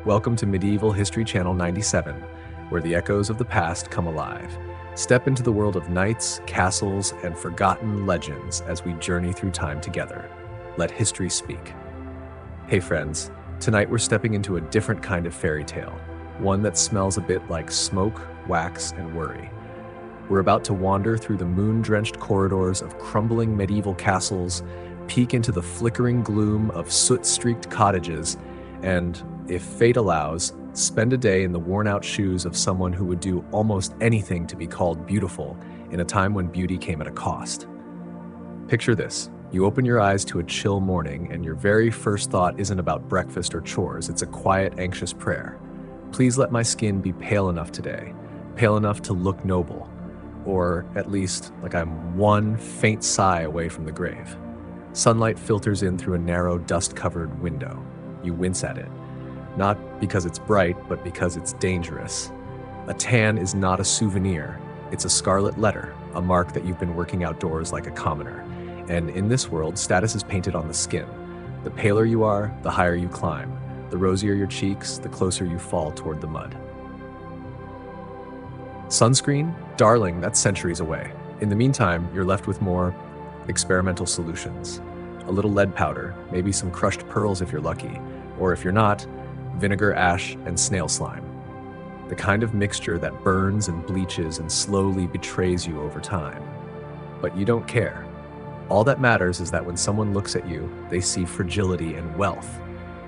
Welcome to Medieval History Channel 97, where the echoes of the past come alive. Step into the world of knights, castles, and forgotten legends as we journey through time together. Let history speak. Hey friends, tonight we're stepping into a different kind of fairy tale, one that smells a bit like smoke, wax, and worry. We're about to wander through the moon-drenched corridors of crumbling medieval castles, peek into the flickering gloom of soot-streaked cottages, and, if fate allows, spend a day in the worn-out shoes of someone who would do almost anything to be called beautiful in a time when beauty came at a cost. Picture this. You open your eyes to a chill morning, and your very first thought isn't about breakfast or chores. It's a quiet, anxious prayer. Please let my skin be pale enough today, pale enough to look noble, or at least like I'm one faint sigh away from the grave. Sunlight filters in through a narrow, dust-covered window. You wince at it. Not because it's bright, but because it's dangerous. A tan is not a souvenir. It's a scarlet letter, a mark that you've been working outdoors like a commoner. And in this world, status is painted on the skin. The paler you are, the higher you climb. The rosier your cheeks, the closer you fall toward the mud. Sunscreen? Darling, that's centuries away. In the meantime, you're left with more experimental solutions. A little lead powder, maybe some crushed pearls if you're lucky, or if you're not, vinegar, ash, and snail slime. The kind of mixture that burns and bleaches and slowly betrays you over time. But you don't care. All that matters is that when someone looks at you, they see fragility and wealth,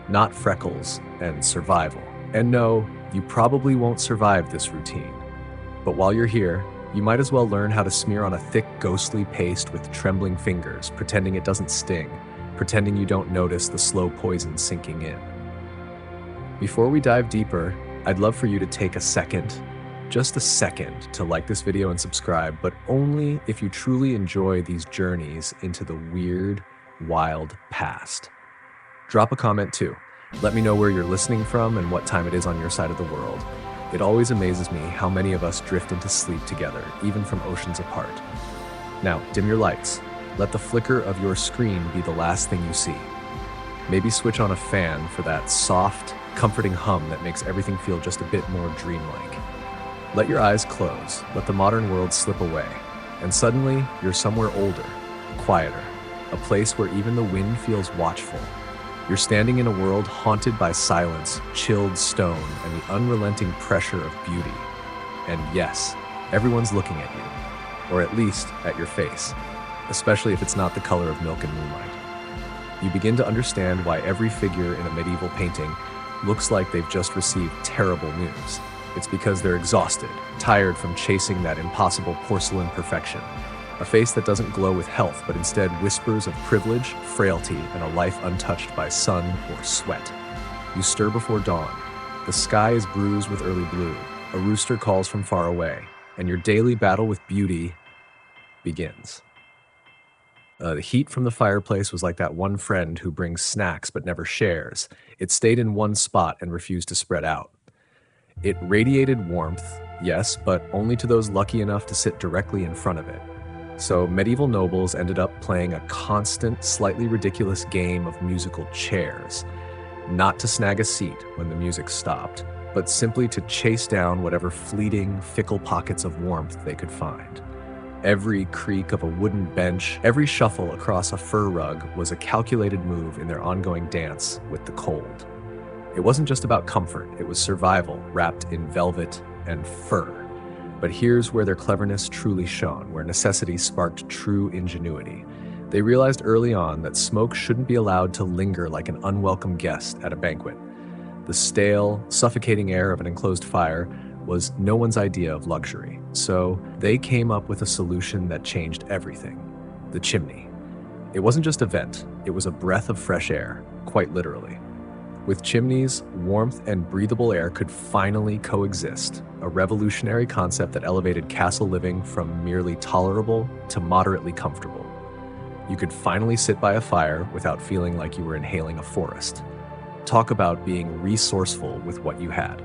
not freckles and survival. And no, you probably won't survive this routine. But while you're here, you might as well learn how to smear on a thick, ghostly paste with trembling fingers, pretending it doesn't sting, pretending you don't notice the slow poison sinking in. Before we dive deeper, I'd love for you to take a second, just a second, to like this video and subscribe, but only if you truly enjoy these journeys into the weird, wild past. Drop a comment too. Let me know where you're listening from and what time it is on your side of the world. It always amazes me how many of us drift into sleep together, even from oceans apart. Now, dim your lights. Let the flicker of your screen be the last thing you see. Maybe switch on a fan for that soft, comforting hum that makes everything feel just a bit more dreamlike. Let your eyes close, let the modern world slip away, and suddenly you're somewhere older, quieter, a place where even the wind feels watchful. You're standing in a world haunted by silence, chilled stone, and the unrelenting pressure of beauty. And yes, everyone's looking at you, or at least at your face, especially if it's not the color of milk and moonlight. You begin to understand why every figure in a medieval painting looks like they've just received terrible news. It's because they're exhausted, tired from chasing that impossible porcelain perfection. A face that doesn't glow with health, but instead whispers of privilege, frailty, and a life untouched by sun or sweat. You stir before dawn. The sky is bruised with early blue. A rooster calls from far away, and your daily battle with beauty begins. The heat from the fireplace was like that one friend who brings snacks but never shares. It stayed in one spot and refused to spread out. It radiated warmth, yes, but only to those lucky enough to sit directly in front of it. So medieval nobles ended up playing a constant, slightly ridiculous game of musical chairs, not to snag a seat when the music stopped, but simply to chase down whatever fleeting, fickle pockets of warmth they could find. Every creak of a wooden bench, every shuffle across a fur rug was a calculated move in their ongoing dance with the cold. It wasn't just about comfort, it was survival wrapped in velvet and fur. But here's where their cleverness truly shone, where necessity sparked true ingenuity. They realized early on that smoke shouldn't be allowed to linger like an unwelcome guest at a banquet. The stale, suffocating air of an enclosed fire was no one's idea of luxury. So they came up with a solution that changed everything: the chimney. It wasn't just a vent, it was a breath of fresh air, quite literally. With chimneys, warmth and breathable air could finally coexist, a revolutionary concept that elevated castle living from merely tolerable to moderately comfortable. You could finally sit by a fire without feeling like you were inhaling a forest. Talk about being resourceful with what you had.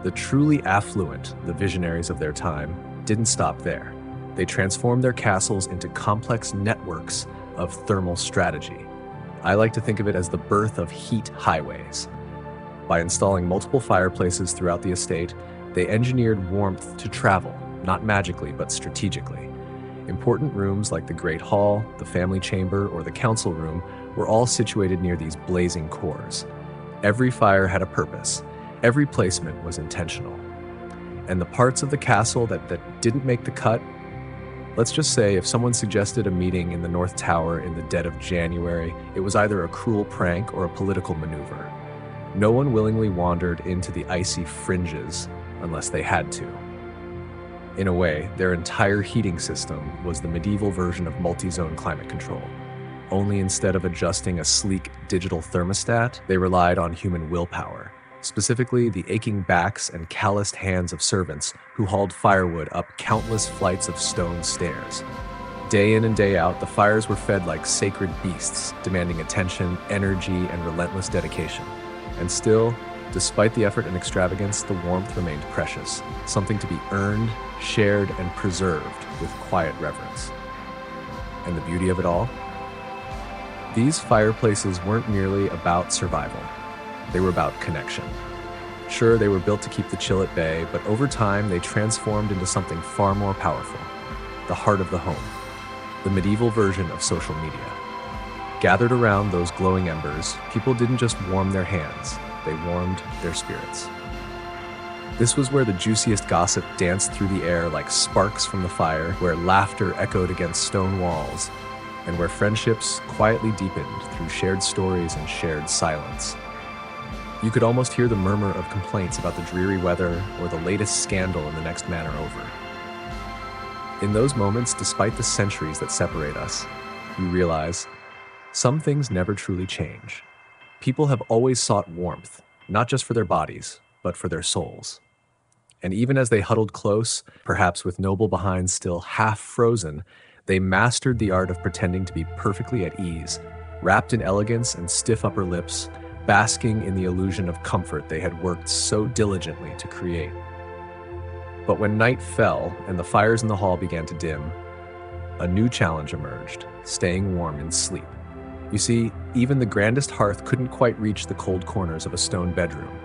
The truly affluent, the visionaries of their time, didn't stop there. They transformed their castles into complex networks of thermal strategy. I like to think of it as the birth of heat highways. By installing multiple fireplaces throughout the estate, they engineered warmth to travel, not magically but strategically. Important rooms like the Great Hall, the family chamber, or the council room were all situated near these blazing cores. Every fire had a purpose. Every placement was intentional. And the parts of the castle that didn't make the cut, let's just say if someone suggested a meeting in the North Tower in the dead of January, it was either a cruel prank or a political maneuver. No one willingly wandered into the icy fringes unless they had to. In a way, their entire heating system was the medieval version of multi-zone climate control. Only instead of adjusting a sleek digital thermostat, they relied on human willpower, specifically the aching backs and calloused hands of servants who hauled firewood up countless flights of stone stairs. Day in and day out, the fires were fed like sacred beasts, demanding attention, energy, and relentless dedication. And still, despite the effort and extravagance, the warmth remained precious, something to be earned, shared, and preserved with quiet reverence. And the beauty of it all? These fireplaces weren't merely about survival. They were about connection. Sure, they were built to keep the chill at bay, but over time they transformed into something far more powerful: the heart of the home, the medieval version of social media. Gathered around those glowing embers, people didn't just warm their hands, they warmed their spirits. This was where the juiciest gossip danced through the air like sparks from the fire, where laughter echoed against stone walls, and where friendships quietly deepened through shared stories and shared silence. You could almost hear the murmur of complaints about the dreary weather or the latest scandal in the next manor over. In those moments, despite the centuries that separate us, you realize some things never truly change. People have always sought warmth, not just for their bodies, but for their souls. And even as they huddled close, perhaps with noble behinds still half frozen, they mastered the art of pretending to be perfectly at ease, wrapped in elegance and stiff upper lips, basking in the illusion of comfort they had worked so diligently to create. But when night fell and the fires in the hall began to dim, a new challenge emerged: staying warm in sleep. You see, even the grandest hearth couldn't quite reach the cold corners of a stone bedroom.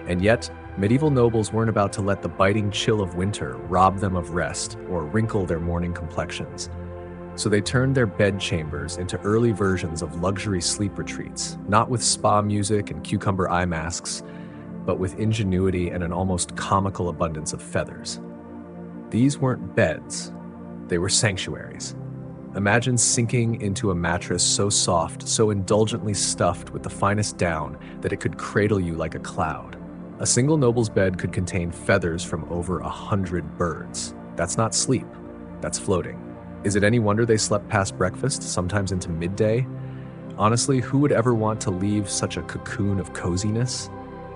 And yet, medieval nobles weren't about to let the biting chill of winter rob them of rest or wrinkle their morning complexions. So they turned their bed chambers into early versions of luxury sleep retreats, not with spa music and cucumber eye masks, but with ingenuity and an almost comical abundance of feathers. These weren't beds, they were sanctuaries. Imagine sinking into a mattress so soft, so indulgently stuffed with the finest down that it could cradle you like a cloud. A single noble's bed could contain feathers from over 100 birds. That's not sleep, that's floating. Is it any wonder they slept past breakfast, sometimes into midday? Honestly, who would ever want to leave such a cocoon of coziness?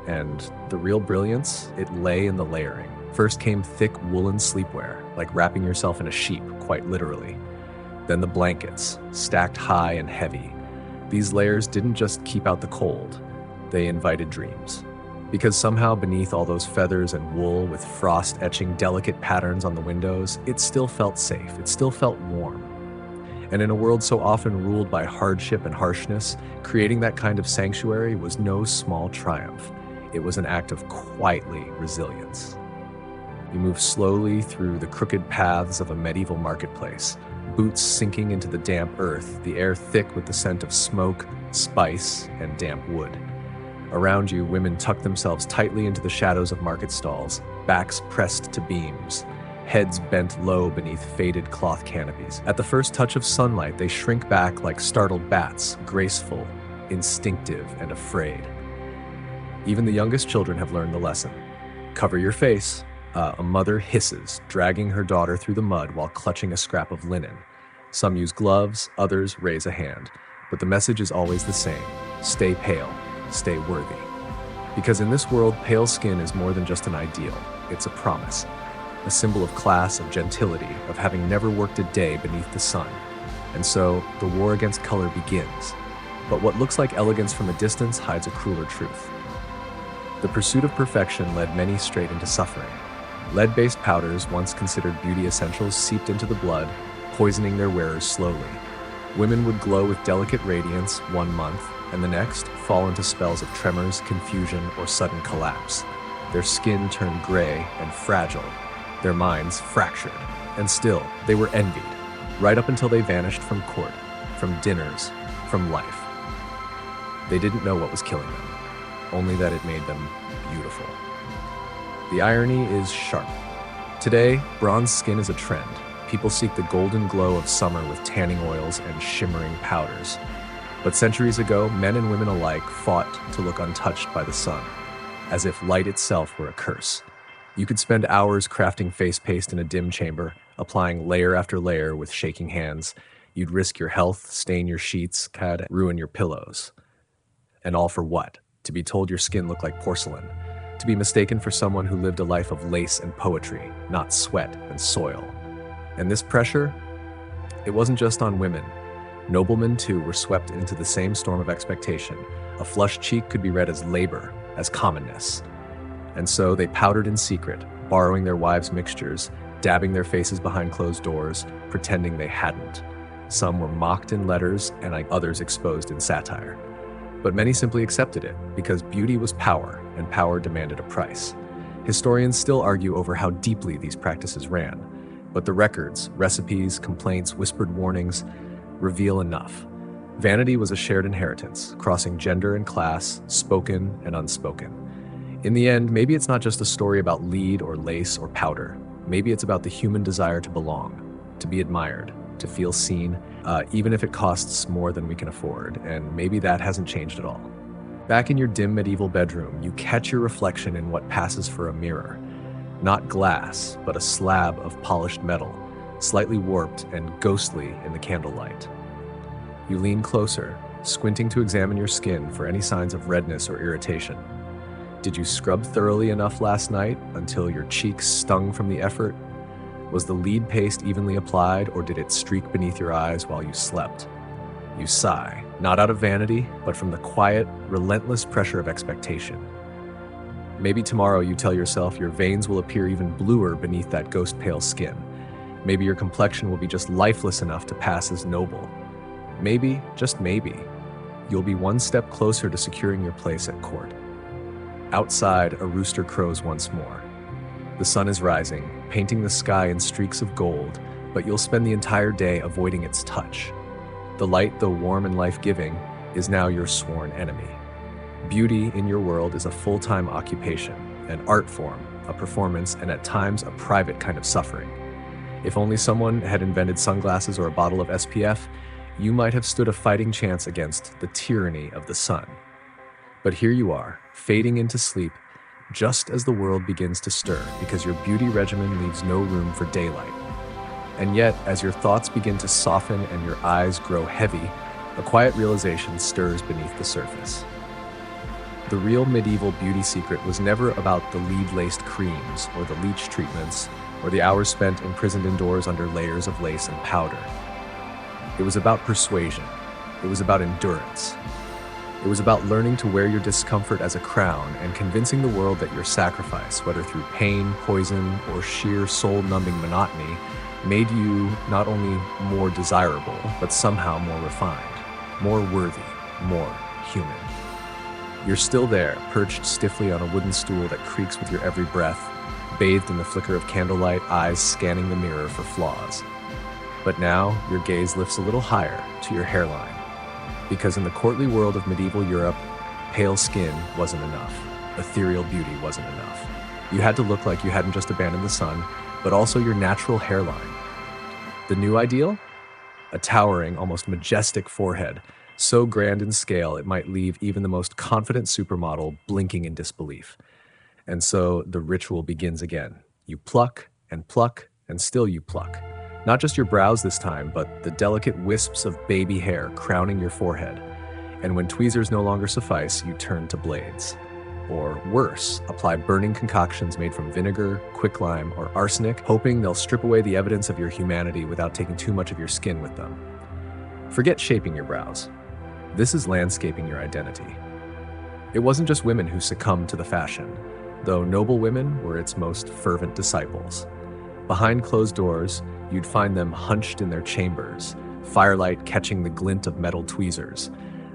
And the real brilliance, it lay in the layering. First came thick woolen sleepwear, like wrapping yourself in a sheep, quite literally. Then the blankets, stacked high and heavy. These layers didn't just keep out the cold, they invited dreams. Because somehow beneath all those feathers and wool with frost etching delicate patterns on the windows, it still felt safe, it still felt warm. And in a world so often ruled by hardship and harshness, creating that kind of sanctuary was no small triumph. It was an act of quietly resilience. You move slowly through the crooked paths of a medieval marketplace, boots sinking into the damp earth, the air thick with the scent of smoke, spice, and damp wood. Around you, women tuck themselves tightly into the shadows of market stalls, backs pressed to beams, heads bent low beneath faded cloth canopies. At the first touch of sunlight, they shrink back like startled bats, graceful, instinctive, and afraid. Even the youngest children have learned the lesson. Cover your face. A mother hisses, dragging her daughter through the mud while clutching a scrap of linen. Some use gloves, others raise a hand. But the message is always the same: stay pale, stay worthy. Because in this world, pale skin is more than just an ideal. It's a promise, a symbol of class, of gentility, of having never worked a day beneath the sun. And so, the war against color begins. But what looks like elegance from a distance hides a crueler truth. The pursuit of perfection led many straight into suffering. Lead-based powders, once considered beauty essentials, seeped into the blood, poisoning their wearers slowly. Women would glow with delicate radiance 1 month, and the next fall into spells of tremors, confusion, or sudden collapse. Their skin turned gray and fragile, their minds fractured, and still they were envied, right up until they vanished from court, from dinners, from life. They didn't know what was killing them, only that it made them beautiful. The irony is sharp. Today, bronze skin is a trend. People seek the golden glow of summer with tanning oils and shimmering powders. But centuries ago, men and women alike fought to look untouched by the sun, as if light itself were a curse. You could spend hours crafting face paste in a dim chamber, applying layer after layer with shaking hands. You'd risk your health, stain your sheets, ruin your pillows. And all for what? To be told your skin looked like porcelain. To be mistaken for someone who lived a life of lace and poetry, not sweat and soil. And this pressure, it wasn't just on women. Noblemen, too, were swept into the same storm of expectation. A flushed cheek could be read as labor, as commonness. And so they powdered in secret, borrowing their wives' mixtures, dabbing their faces behind closed doors, pretending they hadn't. Some were mocked in letters, and others exposed in satire. But many simply accepted it, because beauty was power, and power demanded a price. Historians still argue over how deeply these practices ran, but the records, recipes, complaints, whispered warnings reveal enough. Vanity was a shared inheritance, crossing gender and class, spoken and unspoken. In the end, maybe it's not just a story about lead or lace or powder. Maybe it's about the human desire to belong, to be admired, to feel seen, even if it costs more than we can afford, and maybe that hasn't changed at all. Back in your dim medieval bedroom, you catch your reflection in what passes for a mirror. Not glass, but a slab of polished metal, slightly warped and ghostly in the candlelight. You lean closer, squinting to examine your skin for any signs of redness or irritation. Did you scrub thoroughly enough last night until your cheeks stung from the effort? Was the lead paste evenly applied, or did it streak beneath your eyes while you slept? You sigh, not out of vanity, but from the quiet, relentless pressure of expectation. Maybe tomorrow you tell yourself your veins will appear even bluer beneath that ghost-pale skin. Maybe your complexion will be just lifeless enough to pass as noble. Maybe, just maybe, you'll be one step closer to securing your place at court. Outside, a rooster crows once more. The sun is rising, painting the sky in streaks of gold, but you'll spend the entire day avoiding its touch. The light, though warm and life-giving, is now your sworn enemy. Beauty in your world is a full-time occupation, an art form, a performance, and at times a private kind of suffering. If only someone had invented sunglasses or a bottle of SPF, you might have stood a fighting chance against the tyranny of the sun. But here you are, fading into sleep, just as the world begins to stir, because your beauty regimen leaves no room for daylight. And yet, as your thoughts begin to soften and your eyes grow heavy, a quiet realization stirs beneath the surface. The real medieval beauty secret was never about the lead-laced creams or the leech treatments or the hours spent imprisoned indoors under layers of lace and powder. It was about persuasion. It was about endurance. It was about learning to wear your discomfort as a crown and convincing the world that your sacrifice, whether through pain, poison, or sheer soul-numbing monotony, made you not only more desirable, but somehow more refined, more worthy, more human. You're still there, perched stiffly on a wooden stool that creaks with your every breath, bathed in the flicker of candlelight, eyes scanning the mirror for flaws. But now, your gaze lifts a little higher to your hairline, because in the courtly world of medieval Europe, pale skin wasn't enough. Ethereal beauty wasn't enough. You had to look like you hadn't just abandoned the sun, but also your natural hairline. The new ideal? A towering, almost majestic forehead, so grand in scale it might leave even the most confident supermodel blinking in disbelief. And so the ritual begins again. You pluck, and still you pluck. Not just your brows this time, but the delicate wisps of baby hair crowning your forehead. And when tweezers no longer suffice, you turn to blades. Or worse, apply burning concoctions made from vinegar, quicklime, or arsenic, hoping they'll strip away the evidence of your humanity without taking too much of your skin with them. Forget shaping your brows. This is landscaping your identity. It wasn't just women who succumbed to the fashion, though noble women were its most fervent disciples. Behind closed doors, you'd find them hunched in their chambers, firelight catching the glint of metal tweezers,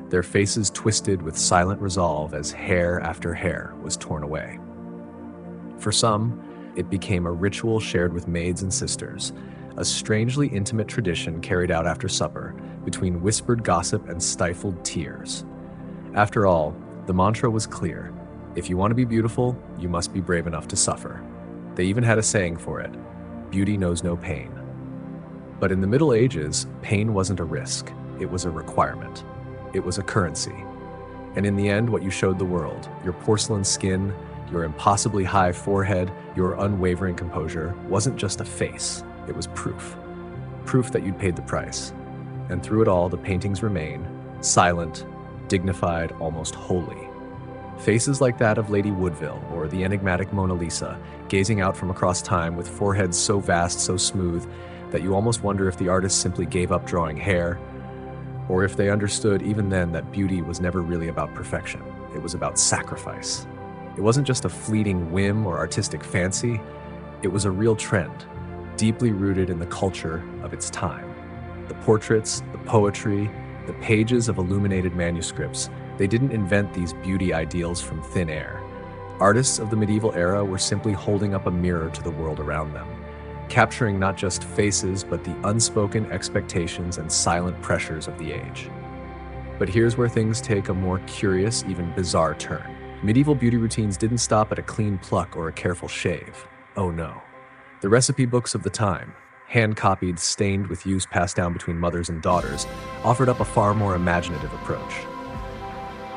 their faces twisted with silent resolve as hair after hair was torn away. For some, it became a ritual shared with maids and sisters, a strangely intimate tradition carried out after supper between whispered gossip and stifled tears. After all, the mantra was clear: if you want to be beautiful, you must be brave enough to suffer. They even had a saying for it: beauty knows no pain. But in the Middle Ages, pain wasn't a risk, it was a requirement. It was a currency. And in the end, what you showed the world, your porcelain skin, your impossibly high forehead, your unwavering composure, wasn't just a face, it was proof. Proof that you'd paid the price. And through it all, the paintings remain, silent, dignified, almost holy. Faces like that of Lady Woodville or the enigmatic Mona Lisa, gazing out from across time with foreheads so vast, so smooth, that you almost wonder if the artist simply gave up drawing hair, or if they understood even then that beauty was never really about perfection. It was about sacrifice. It wasn't just a fleeting whim or artistic fancy, it was a real trend, deeply rooted in the culture of its time. The portraits, the poetry, the pages of illuminated manuscripts, they didn't invent these beauty ideals from thin air. Artists of the medieval era were simply holding up a mirror to the world around them, capturing not just faces, but the unspoken expectations and silent pressures of the age. But here's where things take a more curious, even bizarre turn. Medieval beauty routines didn't stop at a clean pluck or a careful shave. Oh no. The recipe books of the time, hand-copied, stained with use passed down between mothers and daughters, offered up a far more imaginative approach.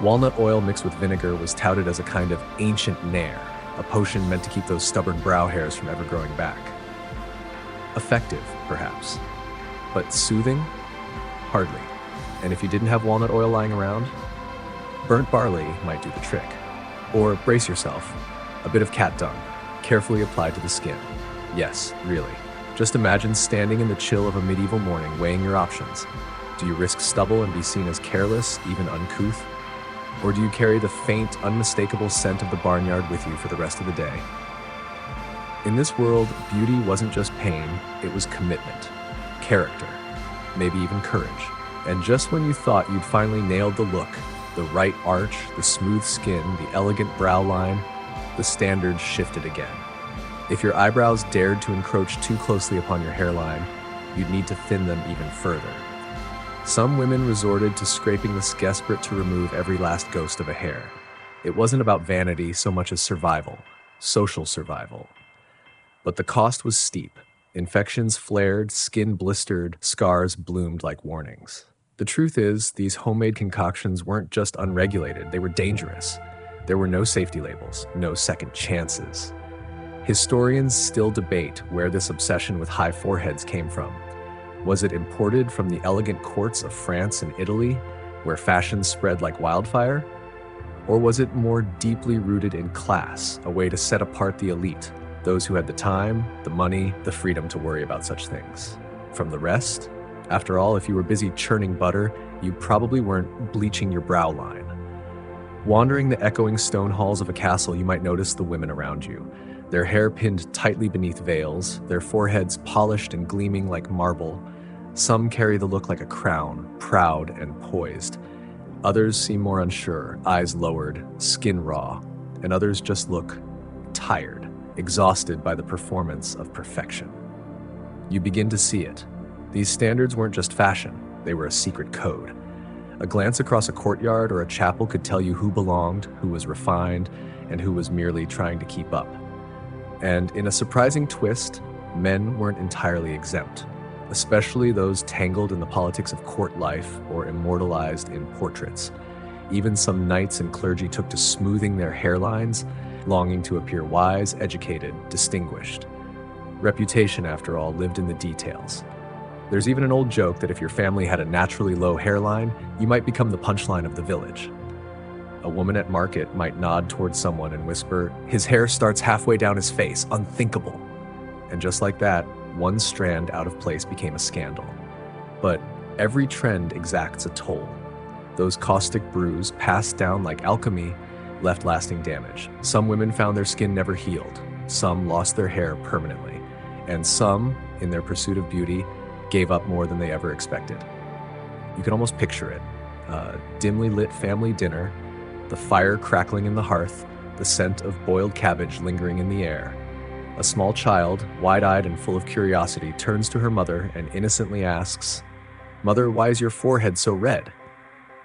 Walnut oil mixed with vinegar was touted as a kind of ancient nair, a potion meant to keep those stubborn brow hairs from ever growing back. Effective, perhaps, but soothing? Hardly. And if you didn't have walnut oil lying around, burnt barley might do the trick. Or brace yourself, a bit of cat dung, carefully applied to the skin. Yes, really. Just imagine standing in the chill of a medieval morning weighing your options. Do you risk stubble and be seen as careless, even uncouth? Or do you carry the faint, unmistakable scent of the barnyard with you for the rest of the day? In this world, beauty wasn't just pain, it was commitment, character, maybe even courage. And just when you thought you'd finally nailed the look, the right arch, the smooth skin, the elegant brow line, the standards shifted again. If your eyebrows dared to encroach too closely upon your hairline, you'd need to thin them even further. Some women resorted to scraping the skesprit to remove every last ghost of a hair. It wasn't about vanity so much as survival, social survival. But the cost was steep. Infections flared, skin blistered, scars bloomed like warnings. The truth is, these homemade concoctions weren't just unregulated, they were dangerous. There were no safety labels, no second chances. Historians still debate where this obsession with high foreheads came from. Was it imported from the elegant courts of France and Italy, where fashion spread like wildfire? Or was it more deeply rooted in class, a way to set apart the elite, those who had the time, the money, the freedom to worry about such things, from the rest? After all, if you were busy churning butter, you probably weren't bleaching your brow line. Wandering the echoing stone halls of a castle, you might notice the women around you, their hair pinned tightly beneath veils, their foreheads polished and gleaming like marble. Some carry the look like a crown, proud and poised. Others seem more unsure, eyes lowered, skin raw, and others just look tired, exhausted by the performance of perfection. You begin to see it. These standards weren't just fashion, they were a secret code. A glance across a courtyard or a chapel could tell you who belonged, who was refined, and who was merely trying to keep up. And in a surprising twist, men weren't entirely exempt, especially those tangled in the politics of court life or immortalized in portraits. Even some knights and clergy took to smoothing their hairlines, longing to appear wise, educated, distinguished. Reputation, after all, lived in the details. There's even an old joke that if your family had a naturally low hairline, you might become the punchline of the village. A woman at market might nod towards someone and whisper, "His hair starts halfway down his face, unthinkable." And just like that, one strand out of place became a scandal. But every trend exacts a toll. Those caustic brews, passed down like alchemy, left lasting damage. Some women found their skin never healed. Some lost their hair permanently. And some, in their pursuit of beauty, gave up more than they ever expected. You can almost picture it. A dimly lit family dinner, the fire crackling in the hearth, the scent of boiled cabbage lingering in the air. A small child, wide-eyed and full of curiosity, turns to her mother and innocently asks, "Mother, why is your forehead so red?"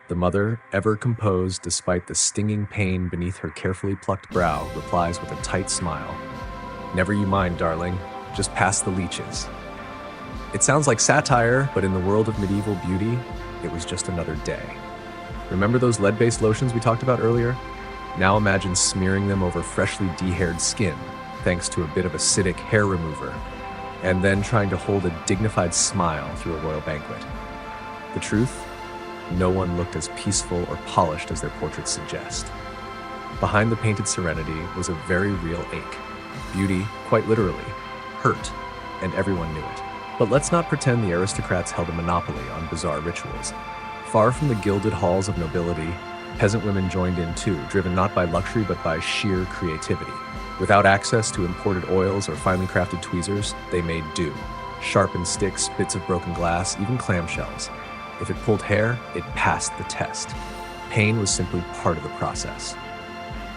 The mother, ever composed despite the stinging pain beneath her carefully plucked brow, replies with a tight smile, "Never you mind, darling. Just pass the leeches." It sounds like satire, but in the world of medieval beauty, it was just another day. Remember those lead-based lotions we talked about earlier? Now imagine smearing them over freshly de-haired skin, thanks to a bit of acidic hair remover, and then trying to hold a dignified smile through a royal banquet. The truth? No one looked as peaceful or polished as their portraits suggest. Behind the painted serenity was a very real ache. Beauty, quite literally, hurt, and everyone knew it. But let's not pretend the aristocrats held a monopoly on bizarre rituals. Far from the gilded halls of nobility, peasant women joined in too, driven not by luxury but by sheer creativity. Without access to imported oils or finely crafted tweezers, they made do. Sharpened sticks, bits of broken glass, even clamshells. If it pulled hair, it passed the test. Pain was simply part of the process.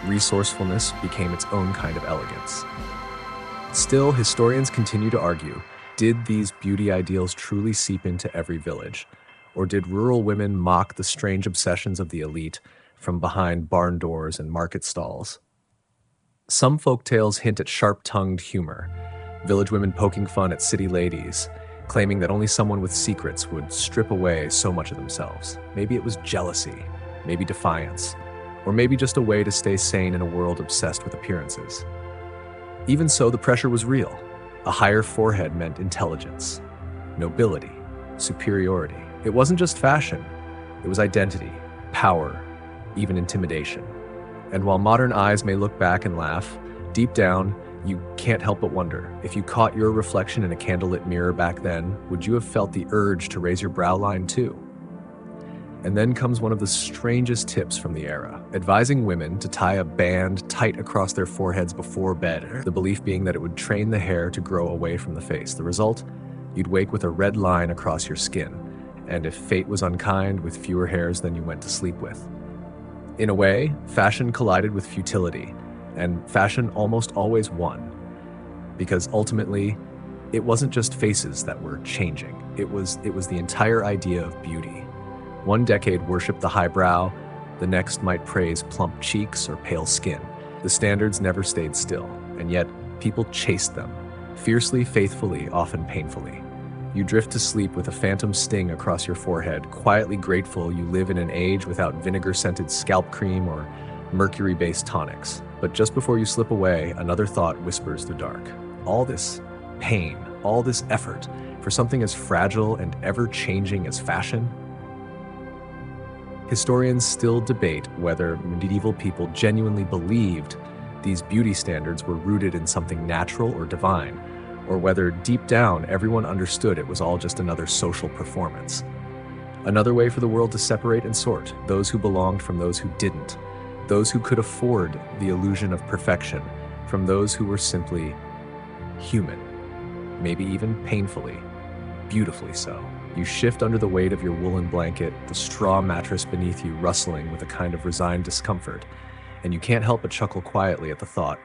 Resourcefulness became its own kind of elegance. Still, historians continue to argue, did these beauty ideals truly seep into every village? Or did rural women mock the strange obsessions of the elite from behind barn doors and market stalls? Some folktales hint at sharp-tongued humor, village women poking fun at city ladies, claiming that only someone with secrets would strip away so much of themselves. Maybe it was jealousy, maybe defiance, or maybe just a way to stay sane in a world obsessed with appearances. Even so, the pressure was real. A higher forehead meant intelligence, nobility, superiority. It wasn't just fashion, it was identity, power, even intimidation. And while modern eyes may look back and laugh, deep down, you can't help but wonder, if you caught your reflection in a candlelit mirror back then, would you have felt the urge to raise your brow line too? And then comes one of the strangest tips from the era, advising women to tie a band tight across their foreheads before bed, the belief being that it would train the hair to grow away from the face. The result? You'd wake with a red line across your skin, and if fate was unkind, with fewer hairs than you went to sleep with. In a way, fashion collided with futility, and fashion almost always won. Because ultimately, it wasn't just faces that were changing. It was the entire idea of beauty. One decade worshipped the highbrow, the next might praise plump cheeks or pale skin. The standards never stayed still, and yet people chased them, fiercely, faithfully, often painfully. You drift to sleep with a phantom sting across your forehead, quietly grateful you live in an age without vinegar-scented scalp cream or mercury-based tonics. But just before you slip away, another thought whispers through dark. All this pain, all this effort, for something as fragile and ever-changing as fashion? Historians still debate whether medieval people genuinely believed these beauty standards were rooted in something natural or divine, or whether deep down everyone understood it was all just another social performance. Another way for the world to separate and sort, those who belonged from those who didn't, those who could afford the illusion of perfection from those who were simply human, maybe even painfully, beautifully so. You shift under the weight of your woolen blanket, the straw mattress beneath you rustling with a kind of resigned discomfort, and you can't help but chuckle quietly at the thought,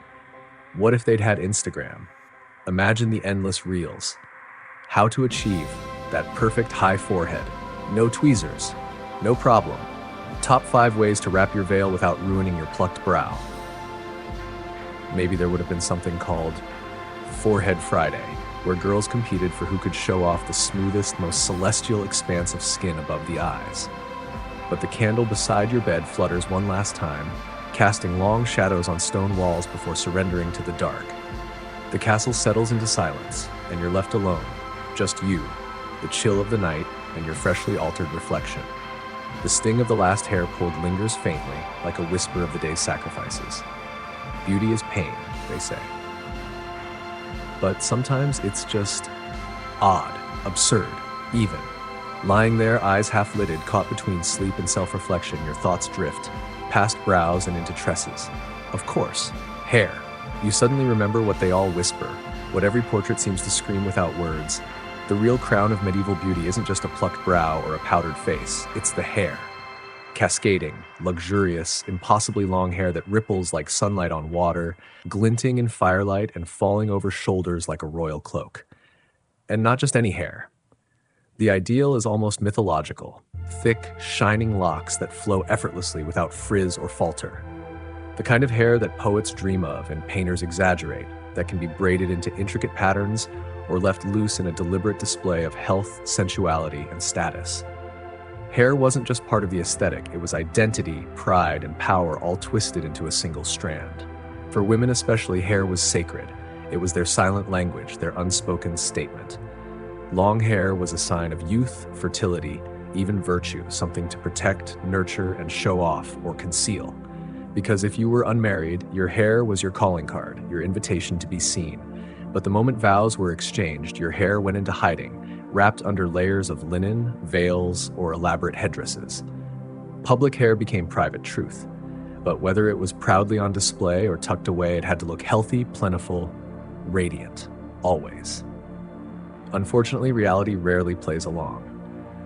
what if they'd had Instagram? Imagine the endless reels. How to achieve that perfect high forehead. No tweezers, no problem. Top 5 ways to wrap your veil without ruining your plucked brow. Maybe there would have been something called Forehead Friday, where girls competed for who could show off the smoothest, most celestial expanse of skin above the eyes. But the candle beside your bed flutters one last time, casting long shadows on stone walls before surrendering to the dark. The castle settles into silence, and you're left alone, just you, the chill of the night, and your freshly altered reflection. The sting of the last hair pulled lingers faintly, like a whisper of the day's sacrifices. Beauty is pain, they say. But sometimes it's just odd, absurd, even. Lying there, eyes half-lidded, caught between sleep and self-reflection, your thoughts drift, past brows and into tresses. Of course, hair. You suddenly remember what they all whisper, what every portrait seems to scream without words. The real crown of medieval beauty isn't just a plucked brow or a powdered face, it's the hair. Cascading, luxurious, impossibly long hair that ripples like sunlight on water, glinting in firelight and falling over shoulders like a royal cloak. And not just any hair. The ideal is almost mythological, thick, shining locks that flow effortlessly without frizz or falter. The kind of hair that poets dream of and painters exaggerate, that can be braided into intricate patterns or left loose in a deliberate display of health, sensuality, and status. Hair wasn't just part of the aesthetic, it was identity, pride, and power all twisted into a single strand. For women especially, hair was sacred. It was their silent language, their unspoken statement. Long hair was a sign of youth, fertility, even virtue, something to protect, nurture, and show off or conceal. Because if you were unmarried, your hair was your calling card, your invitation to be seen. But the moment vows were exchanged, your hair went into hiding, wrapped under layers of linen, veils, or elaborate headdresses. Public hair became private truth. But whether it was proudly on display or tucked away, it had to look healthy, plentiful, radiant, always. Unfortunately, reality rarely plays along.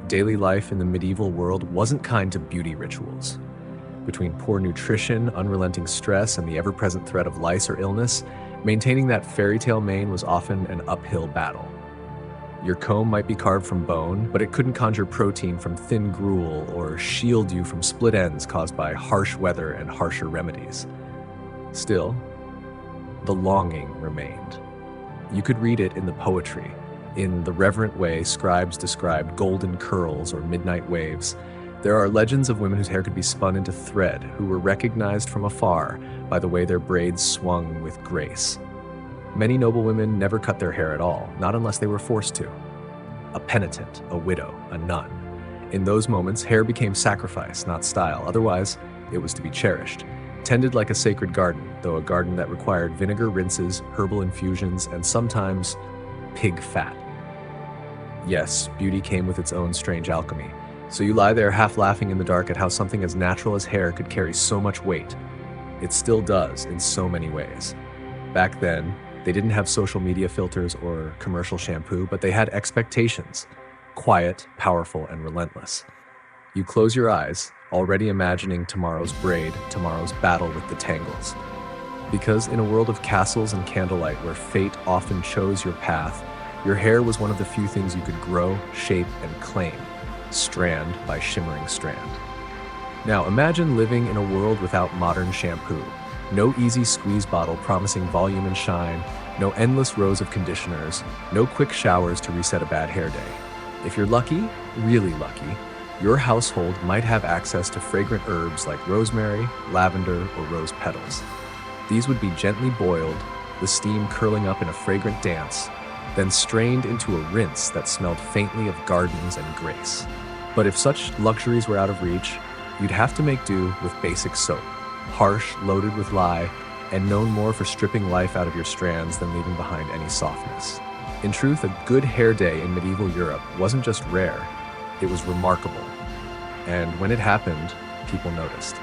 Daily life in the medieval world wasn't kind to beauty rituals. Between poor nutrition, unrelenting stress, and the ever-present threat of lice or illness, maintaining that fairy tale mane was often an uphill battle. Your comb might be carved from bone, but it couldn't conjure protein from thin gruel or shield you from split ends caused by harsh weather and harsher remedies. Still, the longing remained. You could read it in the poetry, in the reverent way scribes described golden curls or midnight waves. There are legends of women whose hair could be spun into thread, who were recognized from afar by the way their braids swung with grace. Many noble women never cut their hair at all, not unless they were forced to. A penitent, a widow, a nun. In those moments, hair became sacrifice, not style. Otherwise, it was to be cherished. Tended like a sacred garden, though a garden that required vinegar rinses, herbal infusions, and sometimes pig fat. Yes, beauty came with its own strange alchemy. So you lie there half laughing in the dark at how something as natural as hair could carry so much weight. It still does in so many ways. Back then, they didn't have social media filters or commercial shampoo, but they had expectations. Quiet, powerful, and relentless. You close your eyes, already imagining tomorrow's braid, tomorrow's battle with the tangles. Because in a world of castles and candlelight where fate often chose your path, your hair was one of the few things you could grow, shape, and claim, strand by shimmering strand. Now imagine living in a world without modern shampoo. No easy squeeze bottle promising volume and shine, no endless rows of conditioners, no quick showers to reset a bad hair day. If you're lucky, really lucky, your household might have access to fragrant herbs like rosemary, lavender, or rose petals. These would be gently boiled, the steam curling up in a fragrant dance, then strained into a rinse that smelled faintly of gardens and grace. But if such luxuries were out of reach, you'd have to make do with basic soap, harsh, loaded with lye, and known more for stripping life out of your strands than leaving behind any softness. In truth, a good hair day in medieval Europe wasn't just rare, it was remarkable. And when it happened, people noticed.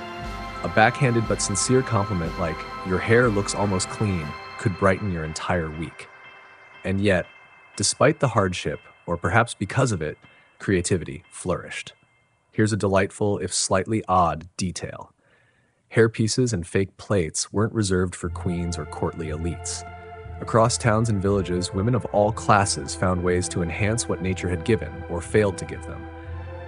A backhanded but sincere compliment like, "Your hair looks almost clean," could brighten your entire week. And yet, despite the hardship, or perhaps because of it, creativity flourished. Here's a delightful, if slightly odd, detail. Hairpieces and fake plates weren't reserved for queens or courtly elites. Across towns and villages, women of all classes found ways to enhance what nature had given, or failed to give them.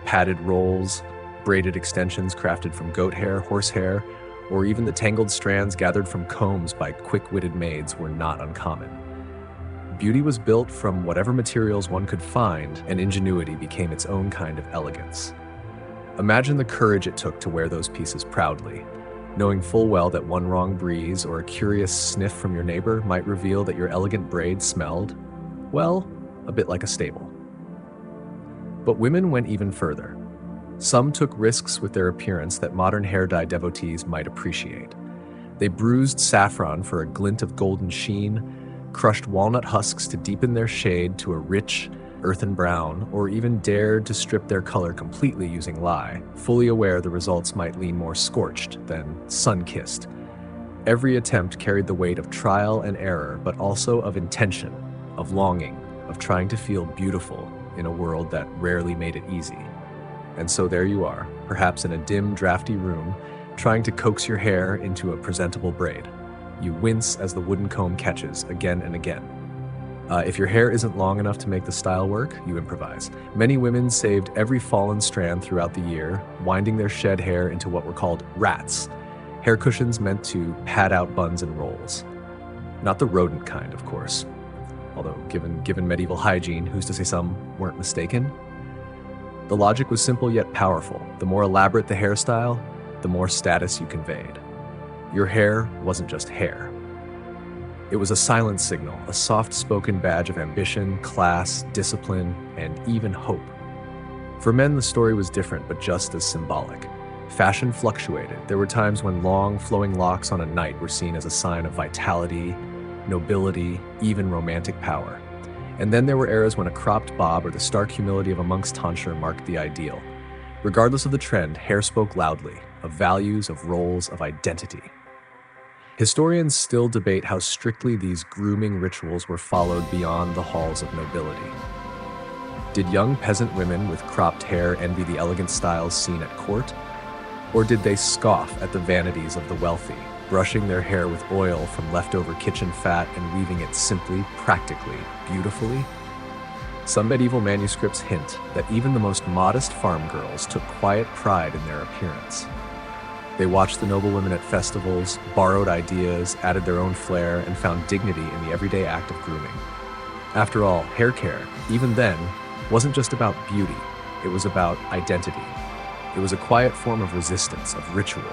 Padded rolls, braided extensions crafted from goat hair, horsehair, or even the tangled strands gathered from combs by quick-witted maids were not uncommon. Beauty was built from whatever materials one could find, and ingenuity became its own kind of elegance. Imagine the courage it took to wear those pieces proudly, knowing full well that one wrong breeze or a curious sniff from your neighbor might reveal that your elegant braid smelled, well, a bit like a stable. But women went even further. Some took risks with their appearance that modern hair dye devotees might appreciate. They bruised saffron for a glint of golden sheen, crushed walnut husks to deepen their shade to a rich, earthen brown, or even dared to strip their color completely using lye, fully aware the results might lean more scorched than sun-kissed. Every attempt carried the weight of trial and error, but also of intention, of longing, of trying to feel beautiful in a world that rarely made it easy. And so there you are, perhaps in a dim, drafty room, trying to coax your hair into a presentable braid. You wince as the wooden comb catches again and again. If your hair isn't long enough to make the style work, you improvise. Many women saved every fallen strand throughout the year, winding their shed hair into what were called rats, hair cushions meant to pad out buns and rolls. Not the rodent kind, of course. Although, given medieval hygiene, who's to say some weren't mistaken? The logic was simple yet powerful. The more elaborate the hairstyle, the more status you conveyed. Your hair wasn't just hair. It was a silent signal, a soft-spoken badge of ambition, class, discipline, and even hope. For men, the story was different, but just as symbolic. Fashion fluctuated. There were times when long, flowing locks on a knight were seen as a sign of vitality, nobility, even romantic power. And then there were eras when a cropped bob or the stark humility of a monk's tonsure marked the ideal. Regardless of the trend, hair spoke loudly, of values, of roles, of identity. Historians still debate how strictly these grooming rituals were followed beyond the halls of nobility. Did young peasant women with cropped hair envy the elegant styles seen at court? Or did they scoff at the vanities of the wealthy, brushing their hair with oil from leftover kitchen fat and weaving it simply, practically, beautifully? Some medieval manuscripts hint that even the most modest farm girls took quiet pride in their appearance. They watched the noblewomen at festivals, borrowed ideas, added their own flair, and found dignity in the everyday act of grooming. After all, hair care, even then, wasn't just about beauty, it was about identity. It was a quiet form of resistance, of ritual,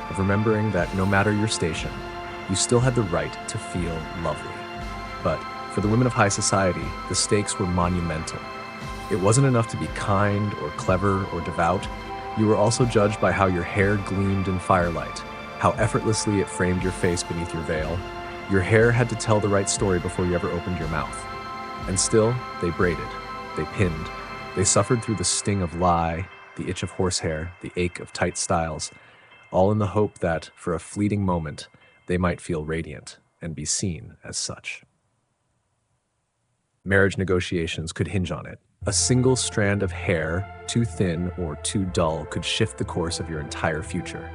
of remembering that no matter your station, you still had the right to feel lovely. But for the women of high society, the stakes were monumental. It wasn't enough to be kind or clever or devout. You were also judged by how your hair gleamed in firelight, how effortlessly it framed your face beneath your veil. Your hair had to tell the right story before you ever opened your mouth. And still, they braided, they pinned, they suffered through the sting of lie, the itch of horsehair, the ache of tight styles, all in the hope that, for a fleeting moment, they might feel radiant and be seen as such. Marriage negotiations could hinge on it. A single strand of hair, too thin or too dull, could shift the course of your entire future.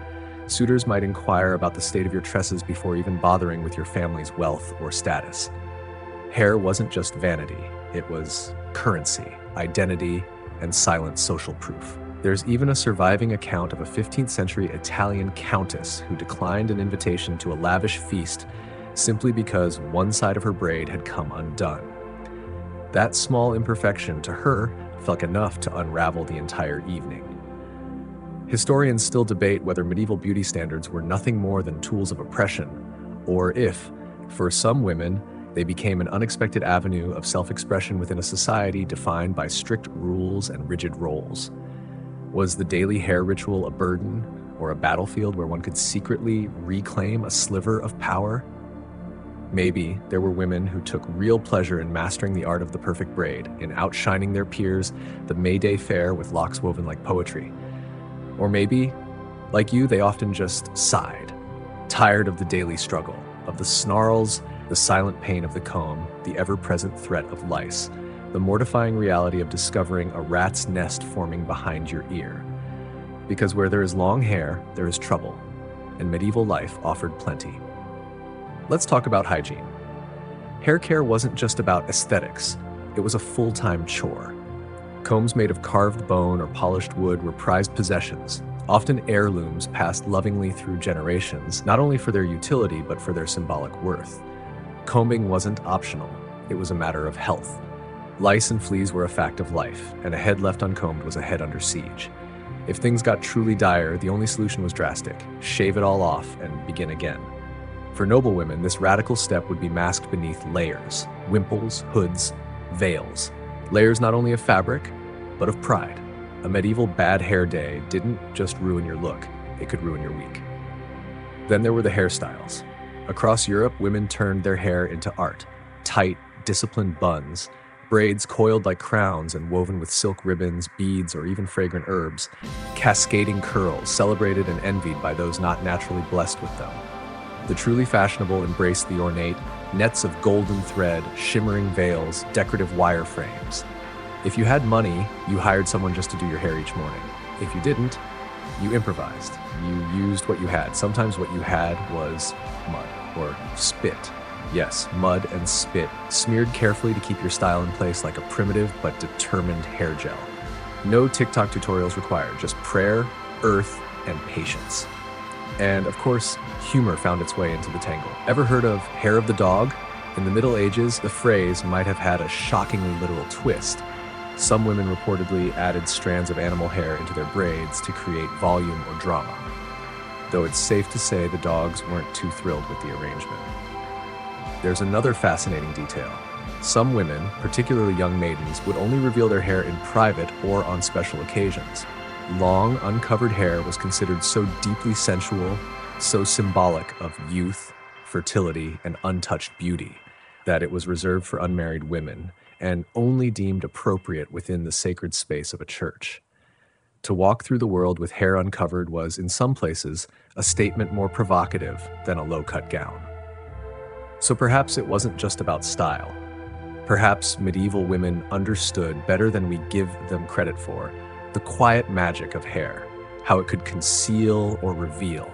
Suitors might inquire about the state of your tresses before even bothering with your family's wealth or status. Hair wasn't just vanity, it was currency, identity, and silent social proof. There's even a surviving account of a 15th century Italian countess who declined an invitation to a lavish feast simply because one side of her braid had come undone. That small imperfection to her felt enough to unravel the entire evening. Historians still debate whether medieval beauty standards were nothing more than tools of oppression, or if, for some women, they became an unexpected avenue of self-expression within a society defined by strict rules and rigid roles. Was the daily hair ritual a burden, or a battlefield where one could secretly reclaim a sliver of power? Maybe there were women who took real pleasure in mastering the art of the perfect braid, in outshining their peers, the May Day fair with locks woven like poetry. Or maybe, like you, they often just sighed, tired of the daily struggle, of the snarls, the silent pain of the comb, the ever-present threat of lice, the mortifying reality of discovering a rat's nest forming behind your ear. Because where there is long hair, there is trouble, and medieval life offered plenty. Let's talk about hygiene. Hair care wasn't just about aesthetics, it was a full-time chore. Combs made of carved bone or polished wood were prized possessions, often heirlooms passed lovingly through generations, not only for their utility but for their symbolic worth. Combing wasn't optional, it was a matter of health. Lice and fleas were a fact of life, and a head left uncombed was a head under siege. If things got truly dire, the only solution was drastic: shave it all off and begin again. For noble women, this radical step would be masked beneath layers, wimples, hoods, veils. Layers not only of fabric, but of pride. A medieval bad hair day didn't just ruin your look, it could ruin your week. Then there were the hairstyles. Across Europe, women turned their hair into art. Tight, disciplined buns, braids coiled like crowns and woven with silk ribbons, beads, or even fragrant herbs, cascading curls celebrated and envied by those not naturally blessed with them. The truly fashionable embraced the ornate, Nets of golden thread, shimmering veils, decorative wire frames. If you had money, you hired someone just to do your hair each morning. If you didn't, you improvised. You used what you had. Sometimes what you had was mud or spit. Yes, mud and spit, smeared carefully to keep your style in place like a primitive but determined hair gel. No TikTok tutorials required, just prayer, earth, and patience. And of course, humor found its way into the tangle. Ever heard of hair of the dog? In the Middle Ages, the phrase might have had a shockingly literal twist. Some women reportedly added strands of animal hair into their braids to create volume or drama. Though it's safe to say the dogs weren't too thrilled with the arrangement. There's another fascinating detail. Some women, particularly young maidens, would only reveal their hair in private or on special occasions. Long, uncovered hair was considered so deeply sensual, so symbolic of youth, fertility, and untouched beauty, that it was reserved for unmarried women and only deemed appropriate within the sacred space of a church. To walk through the world with hair uncovered was, in some places, a statement more provocative than a low-cut gown. So perhaps it wasn't just about style. Perhaps medieval women understood better than we give them credit for the quiet magic of hair, how it could conceal or reveal,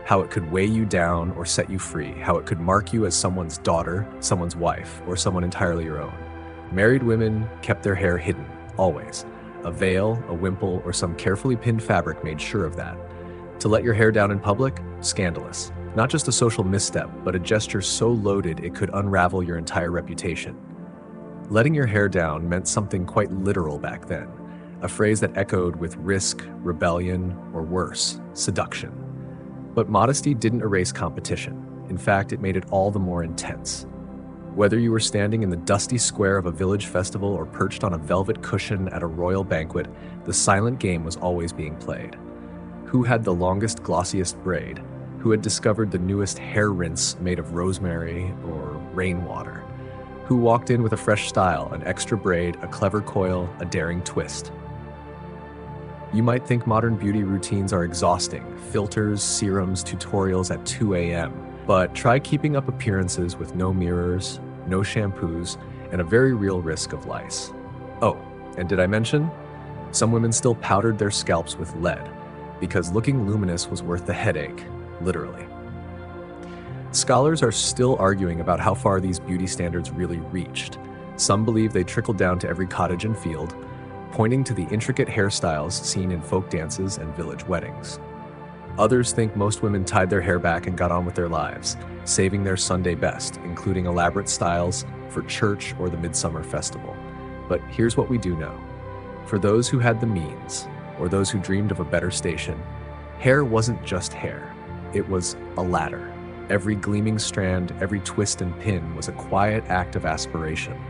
how it could weigh you down or set you free, how it could mark you as someone's daughter, someone's wife, or someone entirely your own. Married women kept their hair hidden, always. A veil, a wimple, or some carefully pinned fabric made sure of that. To let your hair down in public? Scandalous. Not just a social misstep, but a gesture so loaded it could unravel your entire reputation. Letting your hair down meant something quite literal back then, a phrase that echoed with risk, rebellion, or worse, seduction. But modesty didn't erase competition. In fact, it made it all the more intense. Whether you were standing in the dusty square of a village festival or perched on a velvet cushion at a royal banquet, the silent game was always being played. Who had the longest, glossiest braid? Who had discovered the newest hair rinse made of rosemary or rainwater? Who walked in with a fresh style, an extra braid, a clever coil, a daring twist? You might think modern beauty routines are exhausting, filters, serums, tutorials at 2 a.m., but try keeping up appearances with no mirrors, no shampoos, and a very real risk of lice. Oh, and did I mention? Some women still powdered their scalps with lead, because looking luminous was worth the headache, literally. Scholars are still arguing about how far these beauty standards really reached. Some believe they trickled down to every cottage and field, pointing to the intricate hairstyles seen in folk dances and village weddings. Others think most women tied their hair back and got on with their lives, saving their Sunday best, including elaborate styles for church or the midsummer festival. But here's what we do know. For those who had the means, or those who dreamed of a better station, hair wasn't just hair. It was a ladder. Every gleaming strand, every twist and pin was a quiet act of aspiration,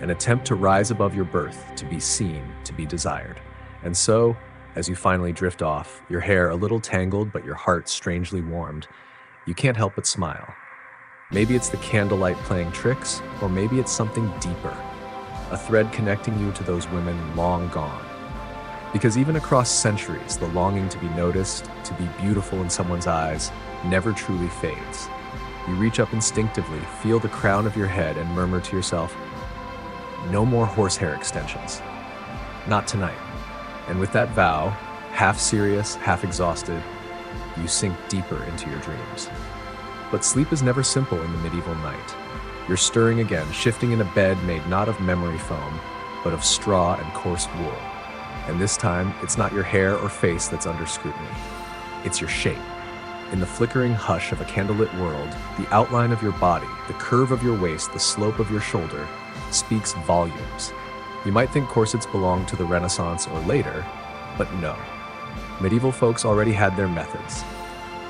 an attempt to rise above your birth, to be seen, to be desired. And so, as you finally drift off, your hair a little tangled but your heart strangely warmed, you can't help but smile. Maybe it's the candlelight playing tricks, or maybe it's something deeper, a thread connecting you to those women long gone. Because even across centuries, the longing to be noticed, to be beautiful in someone's eyes, never truly fades. You reach up instinctively, feel the crown of your head, and murmur to yourself, "No more horsehair extensions. Not tonight." And with that vow, half serious, half exhausted, you sink deeper into your dreams. But sleep is never simple in the medieval night. You're stirring again, shifting in a bed made not of memory foam, but of straw and coarse wool. And this time, it's not your hair or face that's under scrutiny. It's your shape. In the flickering hush of a candlelit world, the outline of your body, the curve of your waist, the slope of your shoulder, speaks volumes. You might think corsets belonged to the Renaissance or later, but no. Medieval folks already had their methods.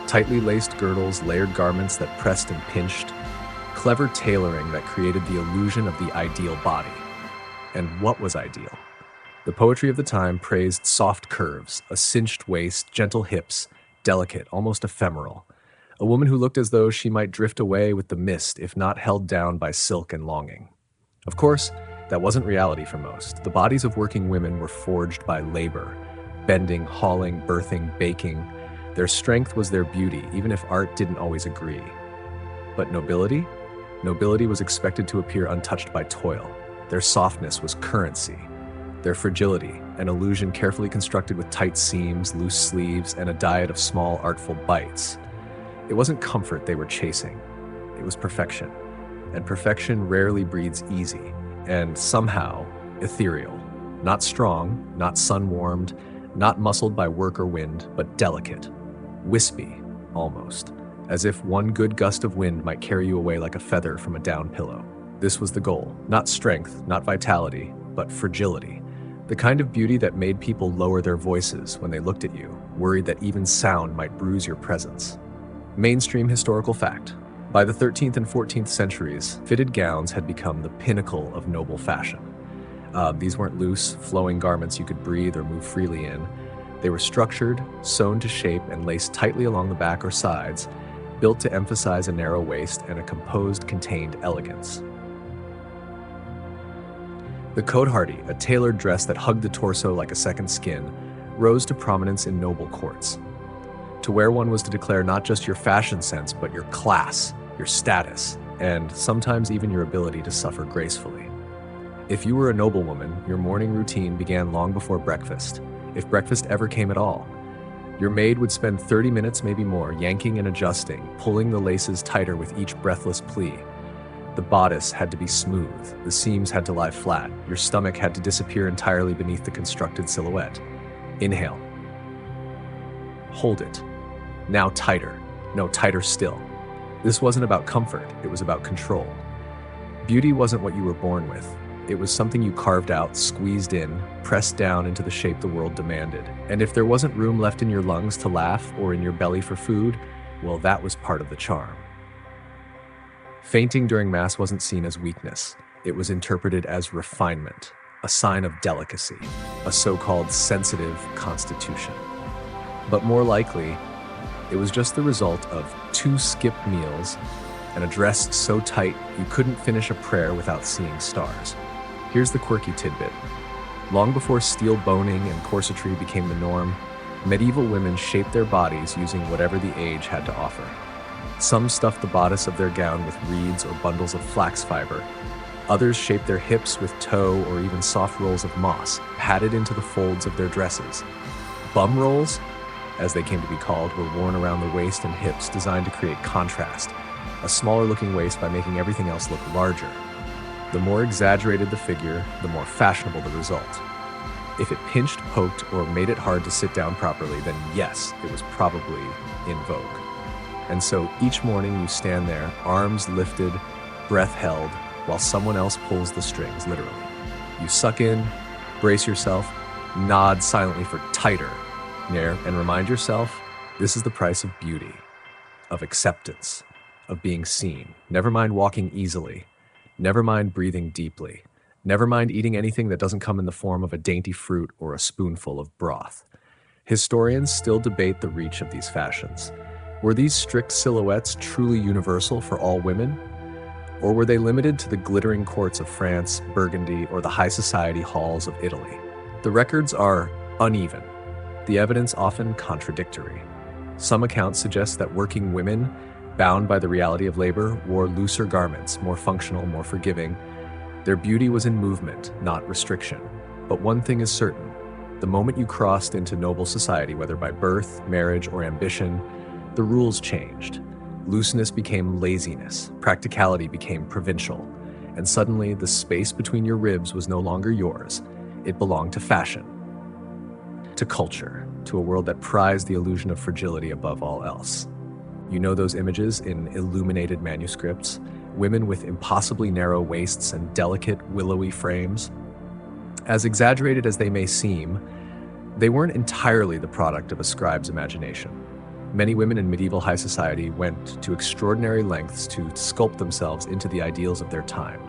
Tightly laced girdles, layered garments that pressed and pinched, clever tailoring that created the illusion of the ideal body. And what was ideal? The poetry of the time praised soft curves, a cinched waist, gentle hips, delicate, almost ephemeral. A woman who looked as though she might drift away with the mist if not held down by silk and longing. Of course, that wasn't reality for most. The bodies of working women were forged by labor, bending, hauling, birthing, baking. Their strength was their beauty, even if art didn't always agree. But nobility? Nobility was expected to appear untouched by toil. Their softness was currency. Their fragility, an illusion carefully constructed with tight seams, loose sleeves, and a diet of small, artful bites. It wasn't comfort they were chasing. It was perfection. And perfection rarely breeds easy, and somehow ethereal. Not strong, not sun-warmed, not muscled by work or wind, but delicate. Wispy, almost. As if one good gust of wind might carry you away like a feather from a down pillow. This was the goal. Not strength, not vitality, but fragility. The kind of beauty that made people lower their voices when they looked at you, worried that even sound might bruise your presence. Mainstream historical fact. By the 13th and 14th centuries, fitted gowns had become the pinnacle of noble fashion. These weren't loose, flowing garments you could breathe or move freely in. They were structured, sewn to shape, and laced tightly along the back or sides, built to emphasize a narrow waist and a composed, contained elegance. The cotehardie, a tailored dress that hugged the torso like a second skin, rose to prominence in noble courts. To wear one was to declare not just your fashion sense, but your class, your status, and sometimes even your ability to suffer gracefully. If you were a noblewoman, your morning routine began long before breakfast, if breakfast ever came at all. Your maid would spend 30 minutes, maybe more, yanking and adjusting, pulling the laces tighter with each breathless plea. The bodice had to be smooth, the seams had to lie flat, your stomach had to disappear entirely beneath the constructed silhouette. Inhale. Hold it. Now tighter. No, tighter still. This wasn't about comfort, it was about control. Beauty wasn't what you were born with. It was something you carved out, squeezed in, pressed down into the shape the world demanded. And if there wasn't room left in your lungs to laugh or in your belly for food, well, that was part of the charm. Fainting during Mass wasn't seen as weakness. It was interpreted as refinement, a sign of delicacy, a so-called sensitive constitution. But more likely, it was just the result of 2 skipped meals and a dress so tight you couldn't finish a prayer without seeing stars. Here's the quirky tidbit. Long before steel boning and corsetry became the norm, medieval women shaped their bodies using whatever the age had to offer. Some stuffed the bodice of their gown with reeds or bundles of flax fiber. Others shaped their hips with tow or even soft rolls of moss, padded into the folds of their dresses. Bum rolls, as they came to be called, were worn around the waist and hips, designed to create contrast, a smaller looking waist by making everything else look larger. The more exaggerated the figure, the more fashionable the result. If it pinched, poked, or made it hard to sit down properly, then yes, it was probably in vogue. And so each morning you stand there, arms lifted, breath held, while someone else pulls the strings, literally. You suck in, brace yourself, nod silently for tighter, and remind yourself, this is the price of beauty, of acceptance, of being seen. Never mind walking easily. Never mind breathing deeply. Never mind eating anything that doesn't come in the form of a dainty fruit or a spoonful of broth. Historians still debate the reach of these fashions. Were these strict silhouettes truly universal for all women? Or were they limited to the glittering courts of France, Burgundy, or the high society halls of Italy? The records are uneven, the evidence often contradictory. Some accounts suggest that working women, bound by the reality of labor, wore looser garments, more functional, more forgiving. Their beauty was in movement, not restriction. But one thing is certain, the moment you crossed into noble society, whether by birth, marriage, or ambition, the rules changed. Looseness became laziness, practicality became provincial, and suddenly the space between your ribs was no longer yours. It belonged to fashion, to culture, to a world that prized the illusion of fragility above all else. You know those images in illuminated manuscripts, women with impossibly narrow waists and delicate, willowy frames? As exaggerated as they may seem, they weren't entirely the product of a scribe's imagination. Many women in medieval high society went to extraordinary lengths to sculpt themselves into the ideals of their time.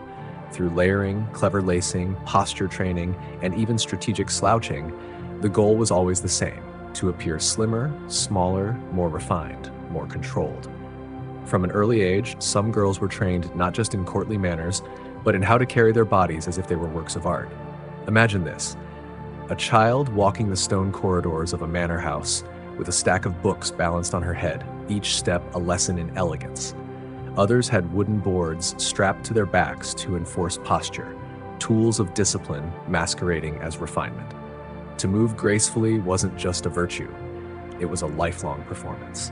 Through layering, clever lacing, posture training, and even strategic slouching, the goal was always the same: to appear slimmer, smaller, more refined, more controlled. From an early age, some girls were trained not just in courtly manners, but in how to carry their bodies as if they were works of art. Imagine this: a child walking the stone corridors of a manor house with a stack of books balanced on her head, each step a lesson in elegance. Others had wooden boards strapped to their backs to enforce posture, tools of discipline masquerading as refinement. To move gracefully wasn't just a virtue, it was a lifelong performance.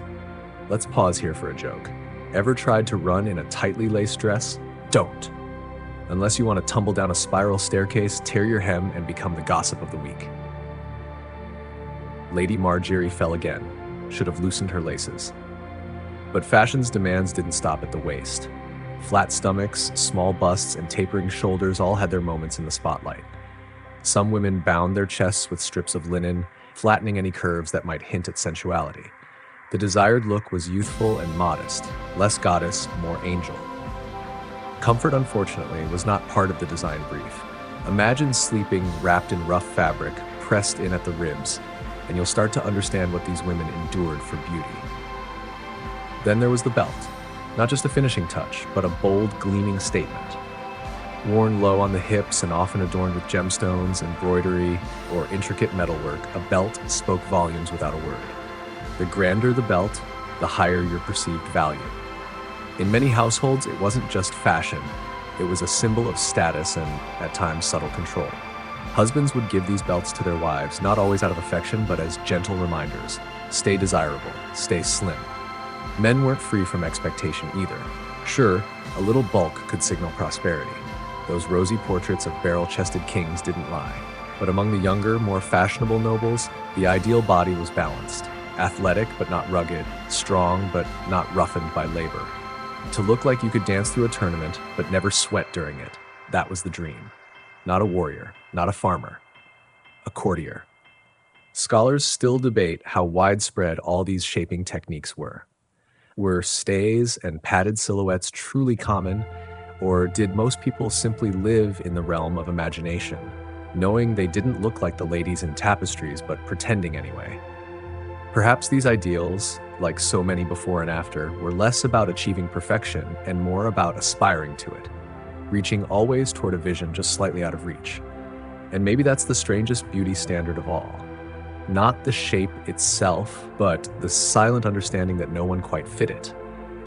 Let's pause here for a joke. Ever tried to run in a tightly laced dress? Don't. Unless you want to tumble down a spiral staircase, tear your hem, and become the gossip of the week. Lady Margery fell again, should have loosened her laces. But fashion's demands didn't stop at the waist. Flat stomachs, small busts, and tapering shoulders all had their moments in the spotlight. Some women bound their chests with strips of linen, flattening any curves that might hint at sensuality. The desired look was youthful and modest, less goddess, more angel. Comfort, unfortunately, was not part of the design brief. Imagine sleeping wrapped in rough fabric, pressed in at the ribs, and you'll start to understand what these women endured for beauty. Then there was the belt. Not just a finishing touch, but a bold, gleaming statement. Worn low on the hips and often adorned with gemstones, embroidery, or intricate metalwork, a belt spoke volumes without a word. The grander the belt, the higher your perceived value. In many households, it wasn't just fashion. It was a symbol of status and, at times, subtle control. Husbands would give these belts to their wives, not always out of affection, but as gentle reminders. Stay desirable, stay slim. Men weren't free from expectation either. Sure, a little bulk could signal prosperity. Those rosy portraits of barrel-chested kings didn't lie. But among the younger, more fashionable nobles, the ideal body was balanced. Athletic but not rugged, strong but not roughened by labor. To look like you could dance through a tournament but never sweat during it, that was the dream. Not a warrior, not a farmer, a courtier. Scholars still debate how widespread all these shaping techniques were. Were stays and padded silhouettes truly common, or did most people simply live in the realm of imagination, knowing they didn't look like the ladies in tapestries but pretending anyway? Perhaps these ideals, like so many before and after, were less about achieving perfection and more about aspiring to it, reaching always toward a vision just slightly out of reach. And maybe that's the strangest beauty standard of all. Not the shape itself, but the silent understanding that no one quite fit it,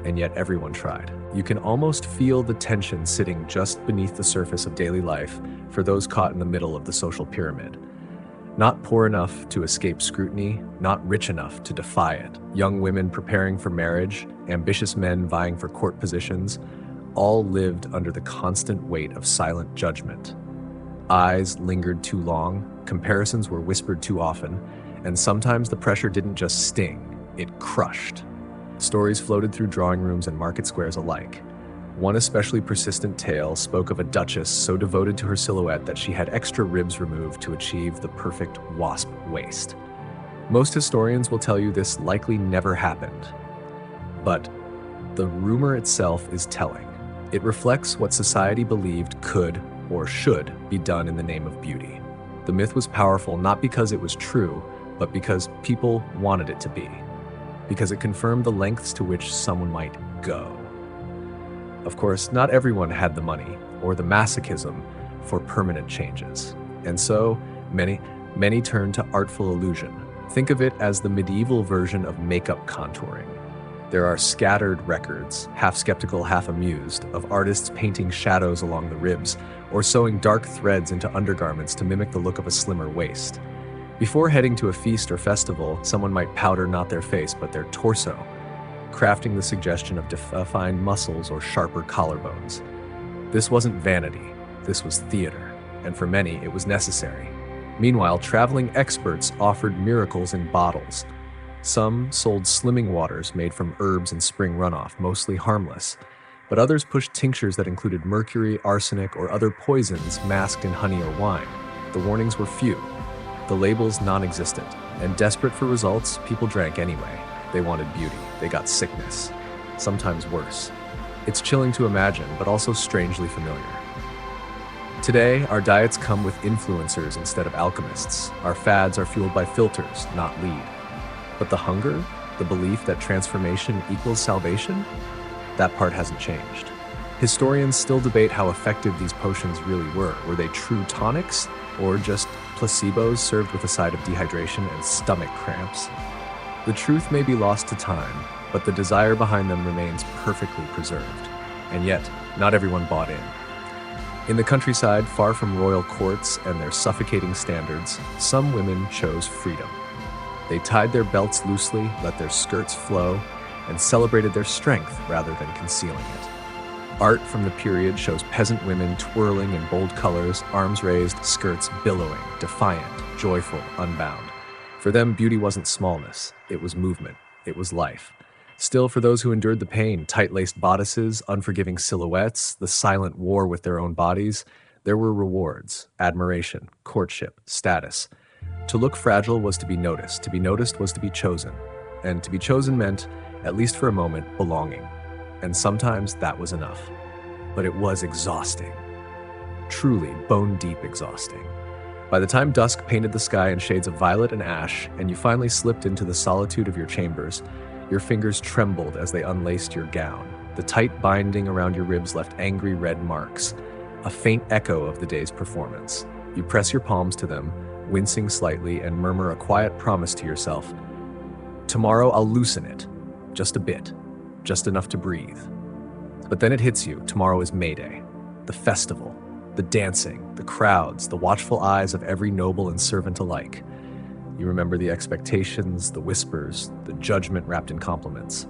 and yet everyone tried. You can almost feel the tension sitting just beneath the surface of daily life for those caught in the middle of the social pyramid. Not poor enough to escape scrutiny, not rich enough to defy it. Young women preparing for marriage, ambitious men vying for court positions, all lived under the constant weight of silent judgment. Eyes lingered too long, comparisons were whispered too often, and sometimes the pressure didn't just sting, it crushed. Stories floated through drawing rooms and market squares alike. One especially persistent tale spoke of a duchess so devoted to her silhouette that she had extra ribs removed to achieve the perfect wasp waist. Most historians will tell you this likely never happened, but the rumor itself is telling. It reflects what society believed could or should be done in the name of beauty. The myth was powerful not because it was true, but because people wanted it to be, because it confirmed the lengths to which someone might go. Of course, not everyone had the money or the masochism for permanent changes, and so many turned to artful illusion. Think of it as the medieval version of makeup contouring. There are scattered records, half skeptical, half amused, of artists painting shadows along the ribs or sewing dark threads into undergarments to mimic the look of a slimmer waist. Before heading to a feast or festival, someone might powder not their face but their torso, crafting the suggestion of defined muscles or sharper collarbones. This wasn't vanity, this was theater, and for many it was necessary. Meanwhile, traveling experts offered miracles in bottles. Some sold slimming waters made from herbs and spring runoff, mostly harmless, but others pushed tinctures that included mercury, arsenic, or other poisons masked in honey or wine. The warnings were few, the labels non-existent, and desperate for results, people drank anyway. They wanted beauty. They got sickness, sometimes worse. It's chilling to imagine, but also strangely familiar. Today, our diets come with influencers instead of alchemists. Our fads are fueled by filters, not lead. But the hunger, the belief that transformation equals salvation, that part hasn't changed. Historians still debate how effective these potions really were. Were they true tonics, or just placebos served with a side of dehydration and stomach cramps? The truth may be lost to time, but the desire behind them remains perfectly preserved. And yet, not everyone bought in. In the countryside, far from royal courts and their suffocating standards, some women chose freedom. They tied their belts loosely, let their skirts flow, and celebrated their strength rather than concealing it. Art from the period shows peasant women twirling in bold colors, arms raised, skirts billowing, defiant, joyful, unbound. For them, beauty wasn't smallness, it was movement, it was life. Still, for those who endured the pain, tight-laced bodices, unforgiving silhouettes, the silent war with their own bodies, there were rewards, admiration, courtship, status. To look fragile was to be noticed was to be chosen. And to be chosen meant, at least for a moment, belonging. And sometimes that was enough. But it was exhausting. Truly bone-deep exhausting. By the time dusk painted the sky in shades of violet and ash, and you finally slipped into the solitude of your chambers, your fingers trembled as they unlaced your gown. The tight binding around your ribs left angry red marks, a faint echo of the day's performance. You press your palms to them, wincing slightly, and murmur a quiet promise to yourself. Tomorrow I'll loosen it, just a bit, just enough to breathe. But then it hits you, tomorrow is May Day, the festival, the dancing, the crowds, the watchful eyes of every noble and servant alike. You remember the expectations, the whispers, the judgment wrapped in compliments.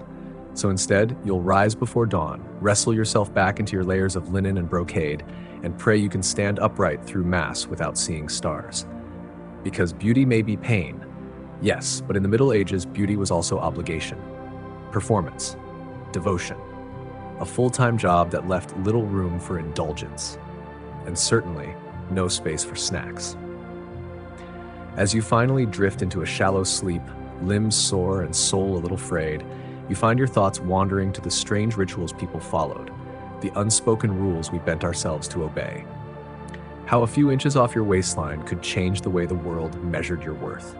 So instead, you'll rise before dawn, wrestle yourself back into your layers of linen and brocade, and pray you can stand upright through Mass without seeing stars. Because beauty may be pain, yes, but in the Middle Ages, beauty was also obligation, performance, devotion, a full-time job that left little room for indulgence, and certainly no space for snacks. As you finally drift into a shallow sleep, limbs sore and soul a little frayed, you find your thoughts wandering to the strange rituals people followed, the unspoken rules we bent ourselves to obey. How a few inches off your waistline could change the way the world measured your worth.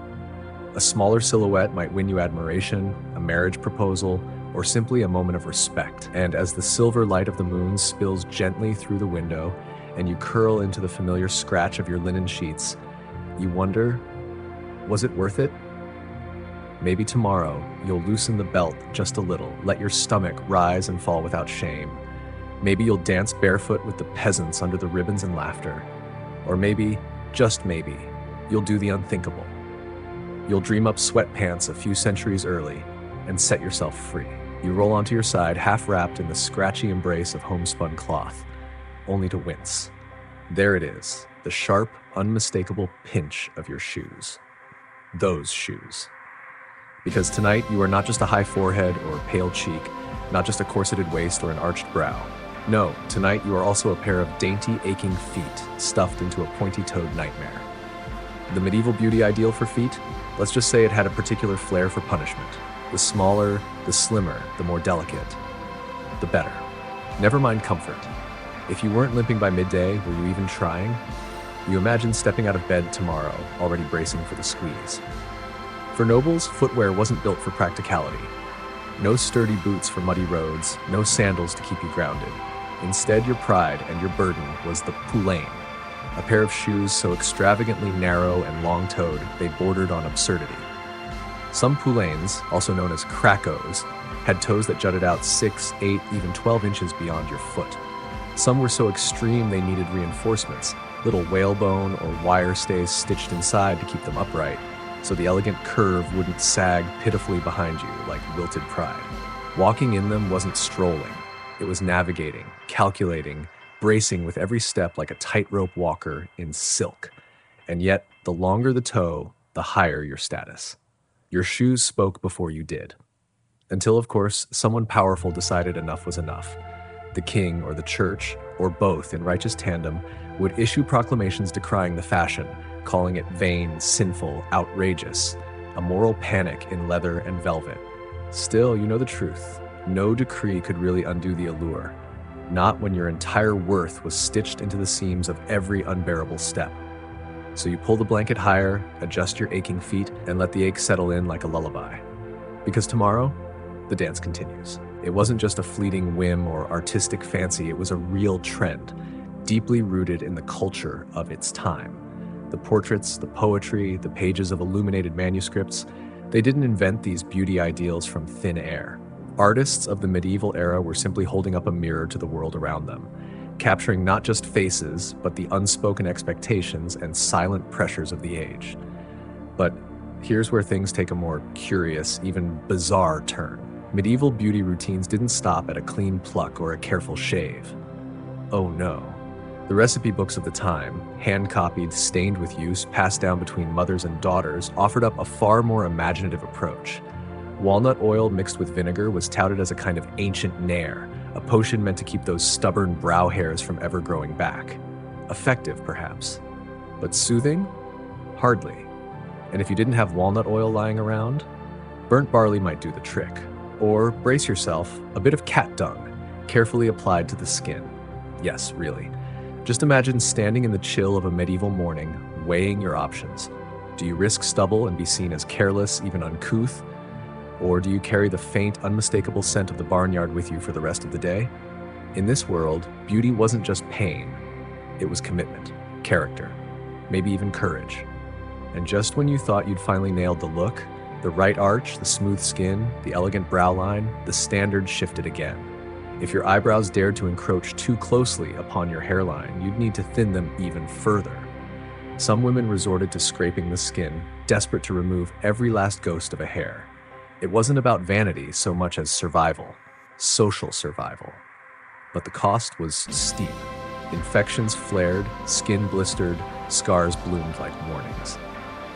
A smaller silhouette might win you admiration, a marriage proposal, or simply a moment of respect. And as the silver light of the moon spills gently through the window and you curl into the familiar scratch of your linen sheets, you wonder, was it worth it? Maybe tomorrow you'll loosen the belt just a little, let your stomach rise and fall without shame. Maybe you'll dance barefoot with the peasants under the ribbons and laughter. Or maybe, just maybe, you'll do the unthinkable. You'll dream up sweatpants a few centuries early and set yourself free. You roll onto your side, half wrapped in the scratchy embrace of homespun cloth, only to wince. There it is, the sharp, unmistakable pinch of your shoes. Those shoes. Because tonight you are not just a high forehead or pale cheek, not just a corseted waist or an arched brow. No, tonight you are also a pair of dainty, aching feet stuffed into a pointy-toed nightmare. The medieval beauty ideal for feet? Let's just say it had a particular flair for punishment. The smaller, the slimmer, the more delicate, the better. Never mind comfort. If you weren't limping by midday, were you even trying? You imagine stepping out of bed tomorrow, already bracing for the squeeze. For nobles, footwear wasn't built for practicality. No sturdy boots for muddy roads, no sandals to keep you grounded. Instead, your pride and your burden was the poulain, a pair of shoes so extravagantly narrow and long-toed they bordered on absurdity. Some poulains, also known as crackles, had toes that jutted out 6, 8, even 12 inches beyond your foot. Some were so extreme they needed reinforcements, little whalebone or wire stays stitched inside to keep them upright, so the elegant curve wouldn't sag pitifully behind you like wilted pride. Walking in them wasn't strolling. It was navigating, calculating, bracing with every step like a tightrope walker in silk. And yet, the longer the toe, the higher your status. Your shoes spoke before you did. Until, of course, someone powerful decided enough was enough. The king or the church, or both in righteous tandem, would issue proclamations decrying the fashion, calling it vain, sinful, outrageous, a moral panic in leather and velvet. Still, you know the truth. No decree could really undo the allure, not when your entire worth was stitched into the seams of every unbearable step. So you pull the blanket higher, adjust your aching feet, and let the ache settle in like a lullaby. Because tomorrow, the dance continues. It wasn't just a fleeting whim or artistic fancy, it was a real trend, deeply rooted in the culture of its time. The portraits, the poetry, the pages of illuminated manuscripts, They didn't invent these beauty ideals from thin air. Artists of the medieval era were simply holding up a mirror to the world around them, capturing not just faces, but the unspoken expectations and silent pressures of the age. But here's where things take a more curious, even bizarre turn. Medieval beauty routines didn't stop at a clean pluck or a careful shave. Oh no. The recipe books of the time, hand-copied, stained with use, passed down between mothers and daughters, offered up a far more imaginative approach. Walnut oil mixed with vinegar was touted as a kind of ancient nair, a potion meant to keep those stubborn brow hairs from ever growing back. Effective, perhaps. But soothing? Hardly. And if you didn't have walnut oil lying around, burnt barley might do the trick. Or, brace yourself, a bit of cat dung, carefully applied to the skin. Yes, really. Just imagine standing in the chill of a medieval morning, weighing your options. Do you risk stubble and be seen as careless, even uncouth? Or do you carry the faint, unmistakable scent of the barnyard with you for the rest of the day? In this world, beauty wasn't just pain. It was commitment, character, maybe even courage. And just when you thought you'd finally nailed the look, the right arch, the smooth skin, the elegant brow line, the standard shifted again. If your eyebrows dared to encroach too closely upon your hairline, you'd need to thin them even further. Some women resorted to scraping the skin, desperate to remove every last ghost of a hair. It wasn't about vanity so much as survival, social survival. But the cost was steep. Infections flared, skin blistered, scars bloomed like warnings.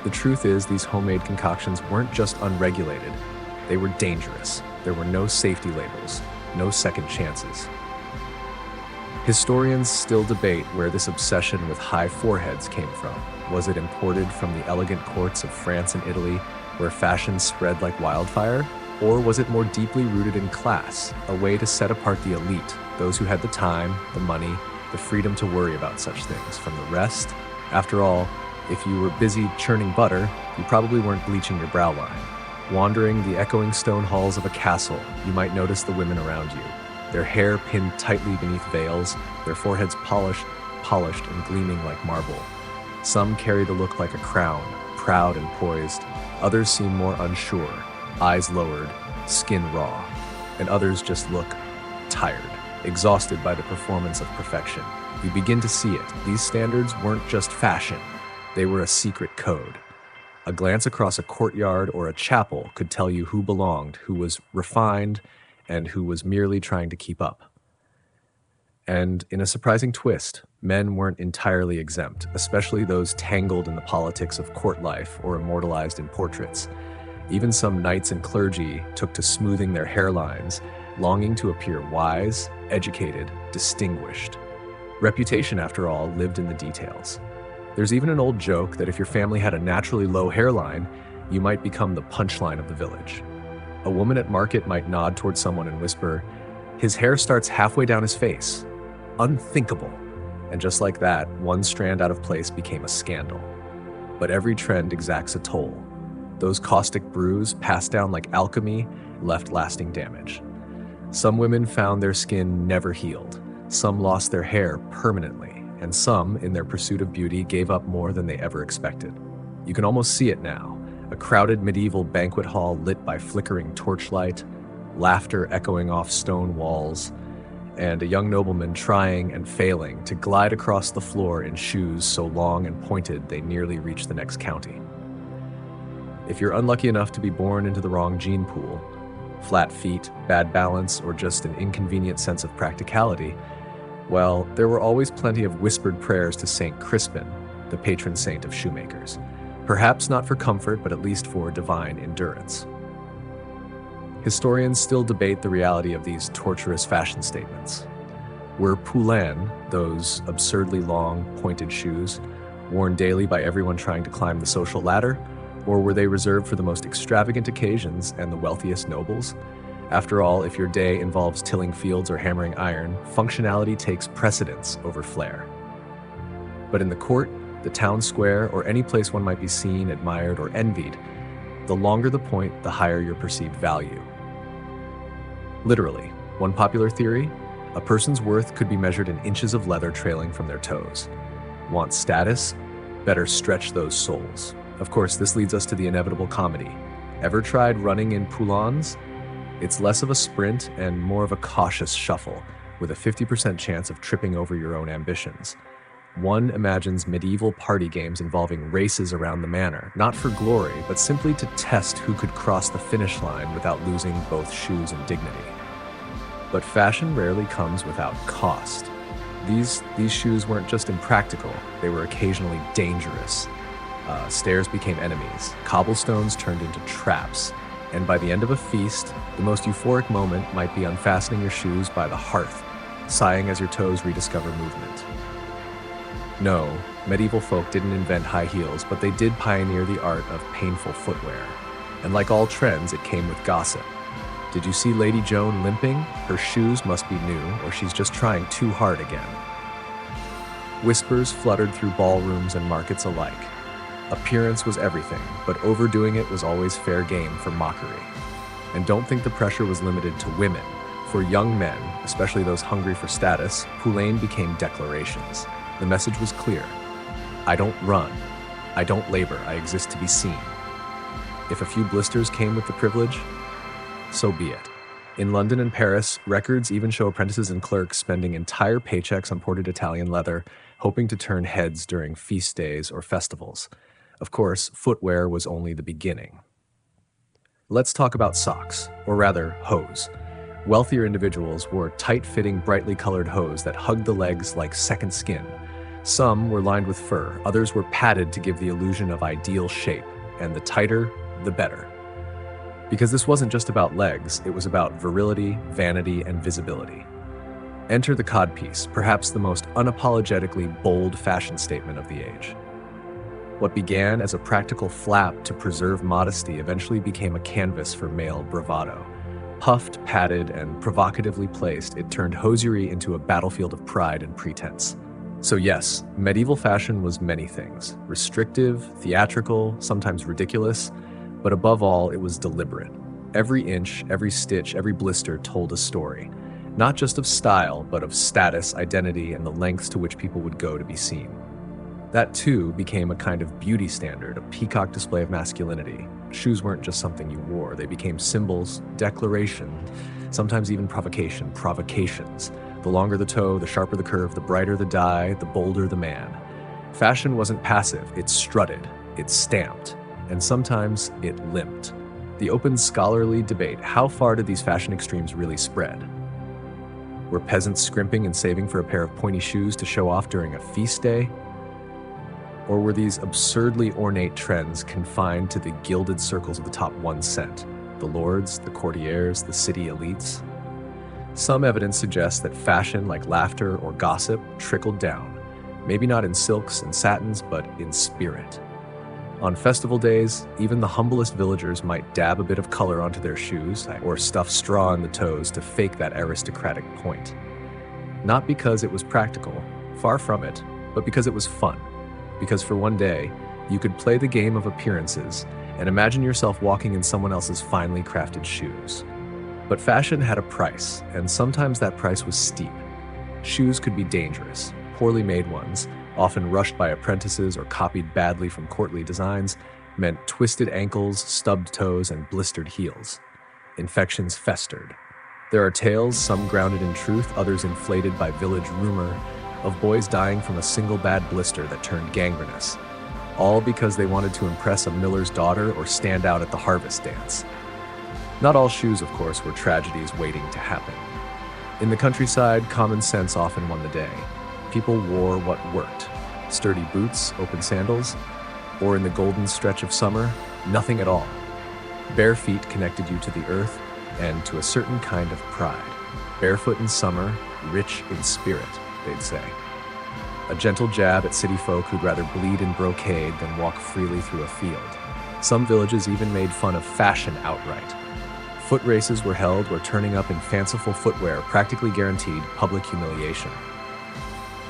The truth is, these homemade concoctions weren't just unregulated, they were dangerous. There were no safety labels, no second chances. Historians still debate where this obsession with high foreheads came from. Was it imported from the elegant courts of France and Italy, where fashion spread like wildfire? Or was it more deeply rooted in class, a way to set apart the elite, those who had the time, the money, the freedom to worry about such things, from the rest? After all, if you were busy churning butter, you probably weren't bleaching your brow line. Wandering the echoing stone halls of a castle, you might notice the women around you, their hair pinned tightly beneath veils, their foreheads polished and gleaming like marble. Some carried a look like a crown, proud and poised. Others seem more unsure, eyes lowered, skin raw. And others just look tired, exhausted by the performance of perfection. You begin to see it. These standards weren't just fashion. They were a secret code. A glance across a courtyard or a chapel could tell you who belonged, who was refined, and who was merely trying to keep up. And in a surprising twist, men weren't entirely exempt, especially those tangled in the politics of court life or immortalized in portraits. Even some knights and clergy took to smoothing their hairlines, longing to appear wise, educated, distinguished. Reputation, after all, lived in the details. There's even an old joke that if your family had a naturally low hairline, you might become the punchline of the village. A woman at market might nod toward someone and whisper, "His hair starts halfway down his face." Unthinkable. And just like that, one strand out of place became a scandal. But every trend exacts a toll. Those caustic brews, passed down like alchemy, left lasting damage. Some women found their skin never healed. Some lost their hair permanently. And some, in their pursuit of beauty, gave up more than they ever expected. You can almost see it now. A crowded medieval banquet hall lit by flickering torchlight, laughter echoing off stone walls, and a young nobleman trying and failing to glide across the floor in shoes so long and pointed they nearly reach the next county. If you're unlucky enough to be born into the wrong gene pool, flat feet, bad balance, or just an inconvenient sense of practicality, well, there were always plenty of whispered prayers to Saint Crispin, the patron saint of shoemakers. Perhaps not for comfort, but at least for divine endurance. Historians still debate the reality of these torturous fashion statements. Were poulains, those absurdly long, pointed shoes, worn daily by everyone trying to climb the social ladder, or were they reserved for the most extravagant occasions and the wealthiest nobles? After all, if your day involves tilling fields or hammering iron, functionality takes precedence over flair. But in the court, the town square, or any place one might be seen, admired, or envied, the longer the point, the higher your perceived value. Literally, one popular theory, a person's worth could be measured in inches of leather trailing from their toes. Want status? Better stretch those soles. Of course, this leads us to the inevitable comedy. Ever tried running in poulons? It's less of a sprint and more of a cautious shuffle, with a 50% chance of tripping over your own ambitions. One imagines medieval party games involving races around the manor, not for glory, but simply to test who could cross the finish line without losing both shoes and dignity. But fashion rarely comes without cost. These shoes weren't just impractical, they were occasionally dangerous. Stairs became enemies, cobblestones turned into traps, and by the end of a feast, the most euphoric moment might be unfastening your shoes by the hearth, sighing as your toes rediscover movement. No, medieval folk didn't invent high heels, but they did pioneer the art of painful footwear. And like all trends, it came with gossip. Did you see Lady Joan limping? Her shoes must be new, or she's just trying too hard again. Whispers fluttered through ballrooms and markets alike. Appearance was everything, but overdoing it was always fair game for mockery. And don't think the pressure was limited to women. For young men, especially those hungry for status, poulain became declarations. The message was clear. I don't run. I don't labor. I exist to be seen. If a few blisters came with the privilege, so be it. In London and Paris, records even show apprentices and clerks spending entire paychecks on ported Italian leather, hoping to turn heads during feast days or festivals. Of course, footwear was only the beginning. Let's talk about socks, or rather, hose. Wealthier individuals wore tight-fitting, brightly colored hose that hugged the legs like second skin. Some were lined with fur, others were padded to give the illusion of ideal shape, and the tighter, the better. Because this wasn't just about legs, it was about virility, vanity, and visibility. Enter the codpiece, perhaps the most unapologetically bold fashion statement of the age. What began as a practical flap to preserve modesty eventually became a canvas for male bravado. Puffed, padded, and provocatively placed, it turned hosiery into a battlefield of pride and pretense. So yes, medieval fashion was many things. Restrictive, theatrical, sometimes ridiculous, but above all, it was deliberate. Every inch, every stitch, every blister told a story. Not just of style, but of status, identity, and the lengths to which people would go to be seen. That too became a kind of beauty standard, a peacock display of masculinity. Shoes weren't just something you wore, they became symbols, declaration, sometimes even provocations. The longer the toe, the sharper the curve, the brighter the dye, the bolder the man. Fashion wasn't passive, it strutted, it stamped, and sometimes it limped. The open scholarly debate, how far did these fashion extremes really spread? Were peasants scrimping and saving for a pair of pointy shoes to show off during a feast day? Or were these absurdly ornate trends confined to the gilded circles of the top 1%, the lords, the courtiers, the city elites? Some evidence suggests that fashion, like laughter or gossip, trickled down, maybe not in silks and satins, but in spirit. On festival days, even the humblest villagers might dab a bit of color onto their shoes or stuff straw in the toes to fake that aristocratic point. Not because it was practical, far from it, but because it was fun. Because for one day, you could play the game of appearances and imagine yourself walking in someone else's finely crafted shoes. But fashion had a price, and sometimes that price was steep. Shoes could be dangerous. Poorly made ones, often rushed by apprentices or copied badly from courtly designs, meant twisted ankles, stubbed toes, and blistered heels. Infections festered. There are tales, some grounded in truth, others inflated by village rumor, of boys dying from a single bad blister that turned gangrenous, all because they wanted to impress a miller's daughter or stand out at the harvest dance. Not all shoes, of course, were tragedies waiting to happen. In the countryside, common sense often won the day. People wore what worked: sturdy boots, open sandals, or in the golden stretch of summer, nothing at all. Bare feet connected you to the earth and to a certain kind of pride. Barefoot in summer, rich in spirit, they'd say. A gentle jab at city folk who'd rather bleed in brocade than walk freely through a field. Some villages even made fun of fashion outright. Foot races were held where turning up in fanciful footwear practically guaranteed public humiliation.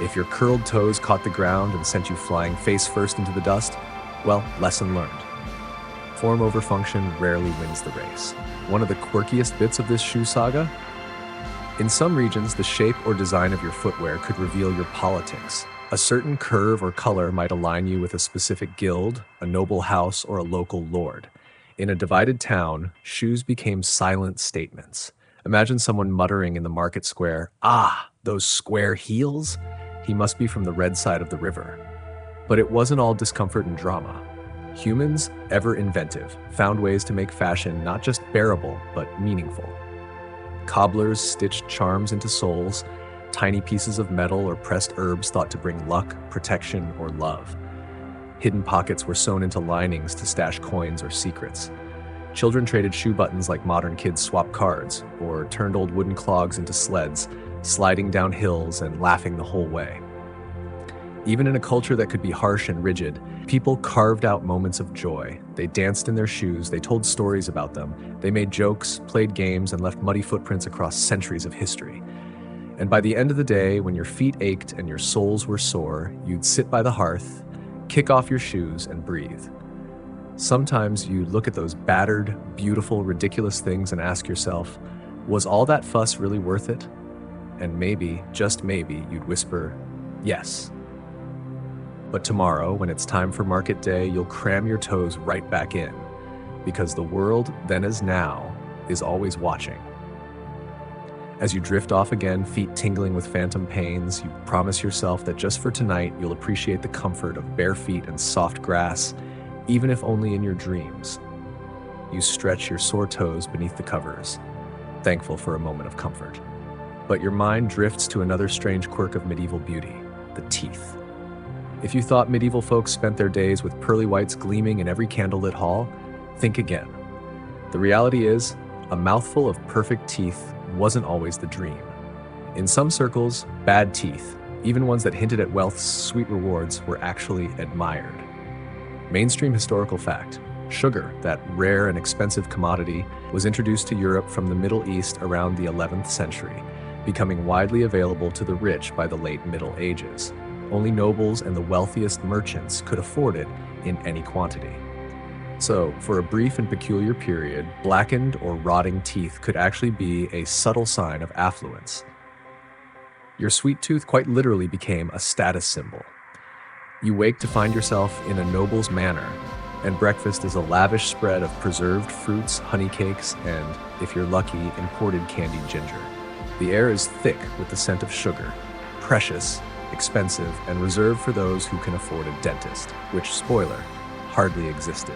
If your curled toes caught the ground and sent you flying face first into the dust, well, lesson learned. Form over function rarely wins the race. One of the quirkiest bits of this shoe saga? In some regions, the shape or design of your footwear could reveal your politics. A certain curve or color might align you with a specific guild, a noble house, or a local lord. In a divided town, shoes became silent statements. Imagine someone muttering in the market square, "Ah, those square heels? He must be from the red side of the river." But it wasn't all discomfort and drama. Humans, ever inventive, found ways to make fashion not just bearable, but meaningful. Cobblers stitched charms into soles, tiny pieces of metal or pressed herbs thought to bring luck, protection, or love. Hidden pockets were sewn into linings to stash coins or secrets. Children traded shoe buttons like modern kids swap cards, or turned old wooden clogs into sleds, sliding down hills and laughing the whole way. Even in a culture that could be harsh and rigid, people carved out moments of joy. They danced in their shoes, they told stories about them, they made jokes, played games, and left muddy footprints across centuries of history. And by the end of the day, when your feet ached and your soles were sore, you'd sit by the hearth, kick off your shoes, and breathe. Sometimes you look at those battered, beautiful, ridiculous things and ask yourself, was all that fuss really worth it? And maybe, just maybe, you'd whisper, yes. But tomorrow, when it's time for market day, you'll cram your toes right back in, because the world, then as now, is always watching. As you drift off again, feet tingling with phantom pains, you promise yourself that just for tonight, you'll appreciate the comfort of bare feet and soft grass, even if only in your dreams. You stretch your sore toes beneath the covers, thankful for a moment of comfort. But your mind drifts to another strange quirk of medieval beauty, the teeth. If you thought medieval folks spent their days with pearly whites gleaming in every candlelit hall, think again. The reality is, a mouthful of perfect teeth wasn't always the dream. In some circles, bad teeth, even ones that hinted at wealth's sweet rewards, were actually admired. Mainstream historical fact: sugar, that rare and expensive commodity, was introduced to Europe from the Middle East around the 11th century, becoming widely available to the rich by the late Middle Ages. Only nobles and the wealthiest merchants could afford it in any quantity. So, for a brief and peculiar period, blackened or rotting teeth could actually be a subtle sign of affluence. Your sweet tooth quite literally became a status symbol. You wake to find yourself in a noble's manor, and breakfast is a lavish spread of preserved fruits, honey cakes, and, if you're lucky, imported candied ginger. The air is thick with the scent of sugar, precious, expensive, and reserved for those who can afford a dentist, which, spoiler, hardly existed.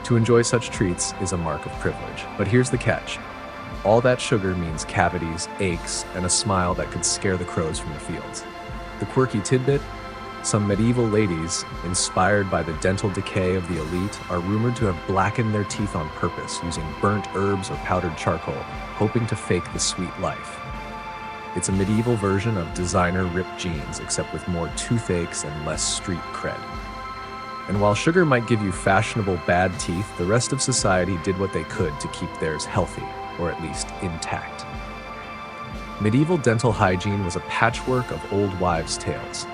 To enjoy such treats is a mark of privilege. But here's the catch. All that sugar means cavities, aches, and a smile that could scare the crows from the fields. The quirky tidbit: some medieval ladies, inspired by the dental decay of the elite, are rumored to have blackened their teeth on purpose using burnt herbs or powdered charcoal, hoping to fake the sweet life. It's a medieval version of designer ripped jeans, except with more toothaches and less street cred. And while sugar might give you fashionable bad teeth, the rest of society did what they could to keep theirs healthy, or at least intact. Medieval dental hygiene was a patchwork of old wives' tales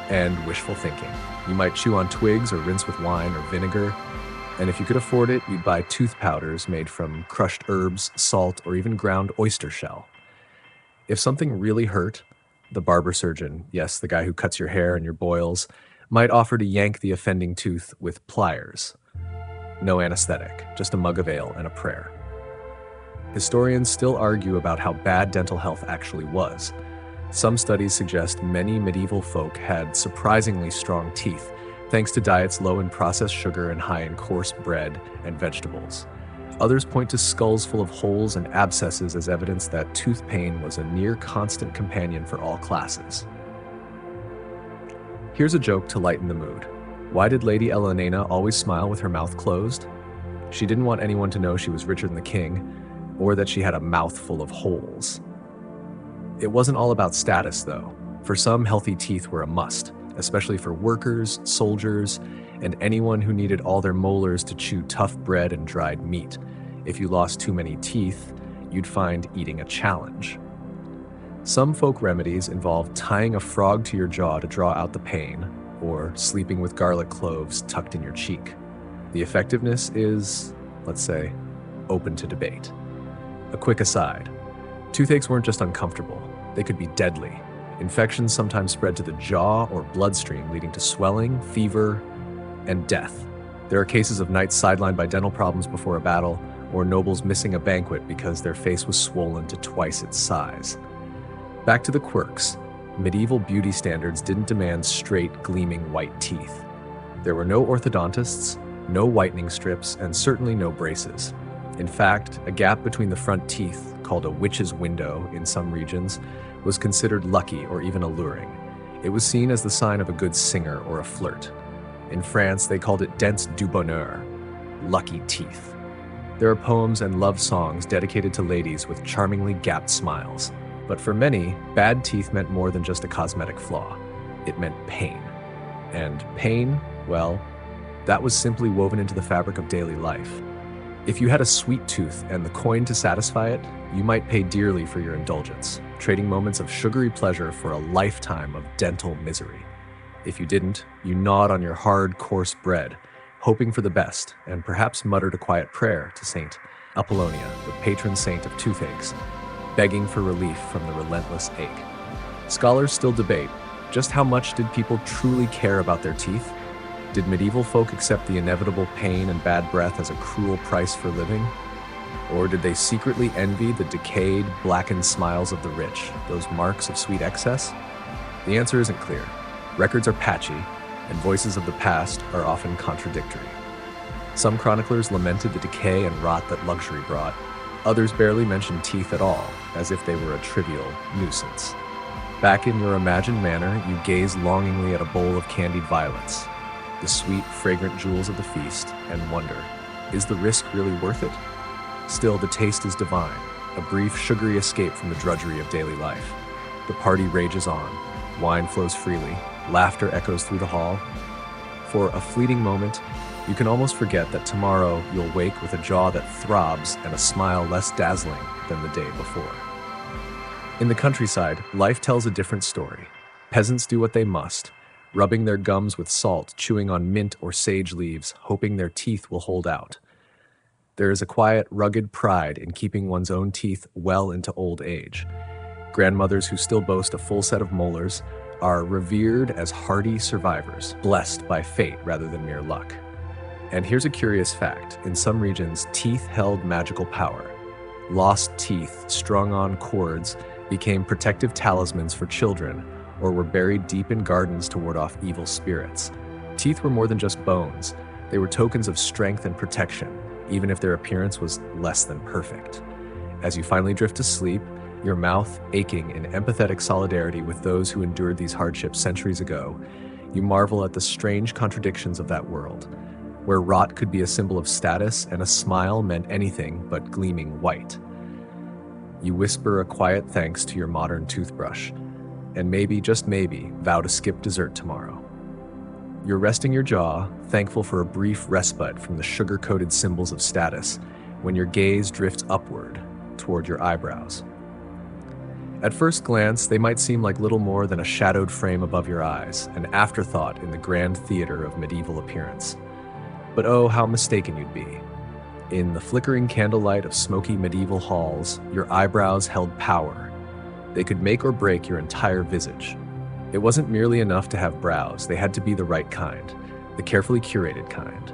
and wishful thinking. You might chew on twigs or rinse with wine or vinegar, and if you could afford it, you'd buy tooth powders made from crushed herbs, salt, or even ground oyster shell. If something really hurt, the barber surgeon, yes, the guy who cuts your hair and your boils, might offer to yank the offending tooth with pliers. No anesthetic, just a mug of ale and a prayer. Historians still argue about how bad dental health actually was. Some studies suggest many medieval folk had surprisingly strong teeth, thanks to diets low in processed sugar and high in coarse bread and vegetables. Others point to skulls full of holes and abscesses as evidence that tooth pain was a near constant companion for all classes. Here's a joke to lighten the mood. Why did Lady Elenina always smile with her mouth closed? She didn't want anyone to know she was richer than the king, or that she had a mouth full of holes. It wasn't all about status, though. For some, healthy teeth were a must, especially for workers, soldiers, and anyone who needed all their molars to chew tough bread and dried meat. If you lost too many teeth, you'd find eating a challenge. Some folk remedies involve tying a frog to your jaw to draw out the pain, or sleeping with garlic cloves tucked in your cheek. The effectiveness is, let's say, open to debate. A quick aside: toothaches weren't just uncomfortable, they could be deadly. Infections sometimes spread to the jaw or bloodstream, leading to swelling, fever, and death. There are cases of knights sidelined by dental problems before a battle, or nobles missing a banquet because their face was swollen to twice its size. Back to the quirks. Medieval beauty standards didn't demand straight, gleaming white teeth. There were no orthodontists, no whitening strips, and certainly no braces. In fact, a gap between the front teeth, called a witch's window in some regions, was considered lucky or even alluring. It was seen as the sign of a good singer or a flirt. In France, they called it dents du bonheur, lucky teeth. There are poems and love songs dedicated to ladies with charmingly gapped smiles. But for many, bad teeth meant more than just a cosmetic flaw. It meant pain. And pain, well, that was simply woven into the fabric of daily life. If you had a sweet tooth and the coin to satisfy it, you might pay dearly for your indulgence, trading moments of sugary pleasure for a lifetime of dental misery. If you didn't, you gnawed on your hard, coarse bread, hoping for the best, and perhaps muttered a quiet prayer to Saint Apollonia, the patron saint of toothaches, begging for relief from the relentless ache. Scholars still debate just how much did people truly care about their teeth? Did medieval folk accept the inevitable pain and bad breath as a cruel price for living? Or did they secretly envy the decayed, blackened smiles of the rich, those marks of sweet excess? The answer isn't clear. Records are patchy, and voices of the past are often contradictory. Some chroniclers lamented the decay and rot that luxury brought. Others barely mentioned teeth at all, as if they were a trivial nuisance. Back in your imagined manner, you gaze longingly at a bowl of candied violets, the sweet, fragrant jewels of the feast, and wonder, is the risk really worth it? Still, the taste is divine, a brief, sugary escape from the drudgery of daily life. The party rages on, wine flows freely, laughter echoes through the hall. For a fleeting moment, you can almost forget that tomorrow you'll wake with a jaw that throbs and a smile less dazzling than the day before. In the countryside, life tells a different story. Peasants do what they must, rubbing their gums with salt, chewing on mint or sage leaves, hoping their teeth will hold out. There is a quiet, rugged pride in keeping one's own teeth well into old age. Grandmothers who still boast a full set of molars are revered as hardy survivors, blessed by fate rather than mere luck. And here's a curious fact. In some regions, teeth held magical power. Lost teeth, strung on cords, became protective talismans for children, or were buried deep in gardens to ward off evil spirits. Teeth were more than just bones. They were tokens of strength and protection, even if their appearance was less than perfect. As you finally drift to sleep, your mouth aching in empathetic solidarity with those who endured these hardships centuries ago, you marvel at the strange contradictions of that world, where rot could be a symbol of status and a smile meant anything but gleaming white. You whisper a quiet thanks to your modern toothbrush, and maybe, just maybe, vow to skip dessert tomorrow. You're resting your jaw, thankful for a brief respite from the sugar-coated symbols of status, when your gaze drifts upward toward your eyebrows. At first glance, they might seem like little more than a shadowed frame above your eyes, an afterthought in the grand theater of medieval appearance. But oh, how mistaken you'd be. In the flickering candlelight of smoky medieval halls, your eyebrows held power. They could make or break your entire visage. It wasn't merely enough to have brows, they had to be the right kind, the carefully curated kind.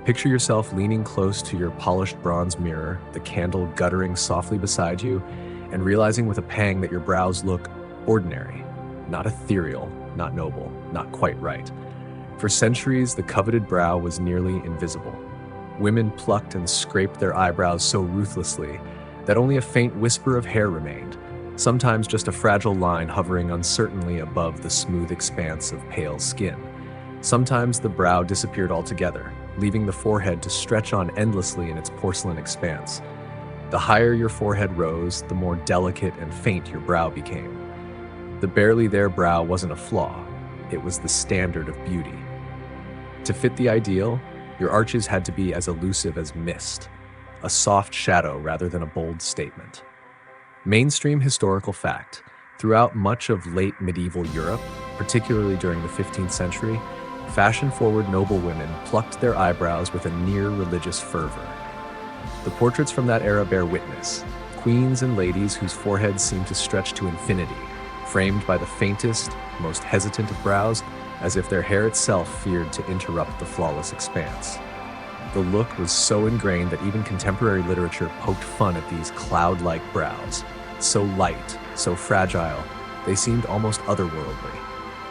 Picture yourself leaning close to your polished bronze mirror, the candle guttering softly beside you, and realizing with a pang that your brows look ordinary, not ethereal, not noble, not quite right. For centuries, the coveted brow was nearly invisible. Women plucked and scraped their eyebrows so ruthlessly that only a faint whisper of hair remained, sometimes just a fragile line hovering uncertainly above the smooth expanse of pale skin. Sometimes the brow disappeared altogether, leaving the forehead to stretch on endlessly in its porcelain expanse. The higher your forehead rose, the more delicate and faint your brow became. The barely there brow wasn't a flaw, it was the standard of beauty. To fit the ideal, your arches had to be as elusive as mist, a soft shadow rather than a bold statement. Mainstream historical fact: throughout much of late medieval Europe, particularly during the 15th century, fashion-forward noblewomen plucked their eyebrows with a near-religious fervor. The portraits from that era bear witness: queens and ladies whose foreheads seemed to stretch to infinity, framed by the faintest, most hesitant of brows, as if their hair itself feared to interrupt the flawless expanse. The look was so ingrained that even contemporary literature poked fun at these cloud-like brows. So light, so fragile, they seemed almost otherworldly.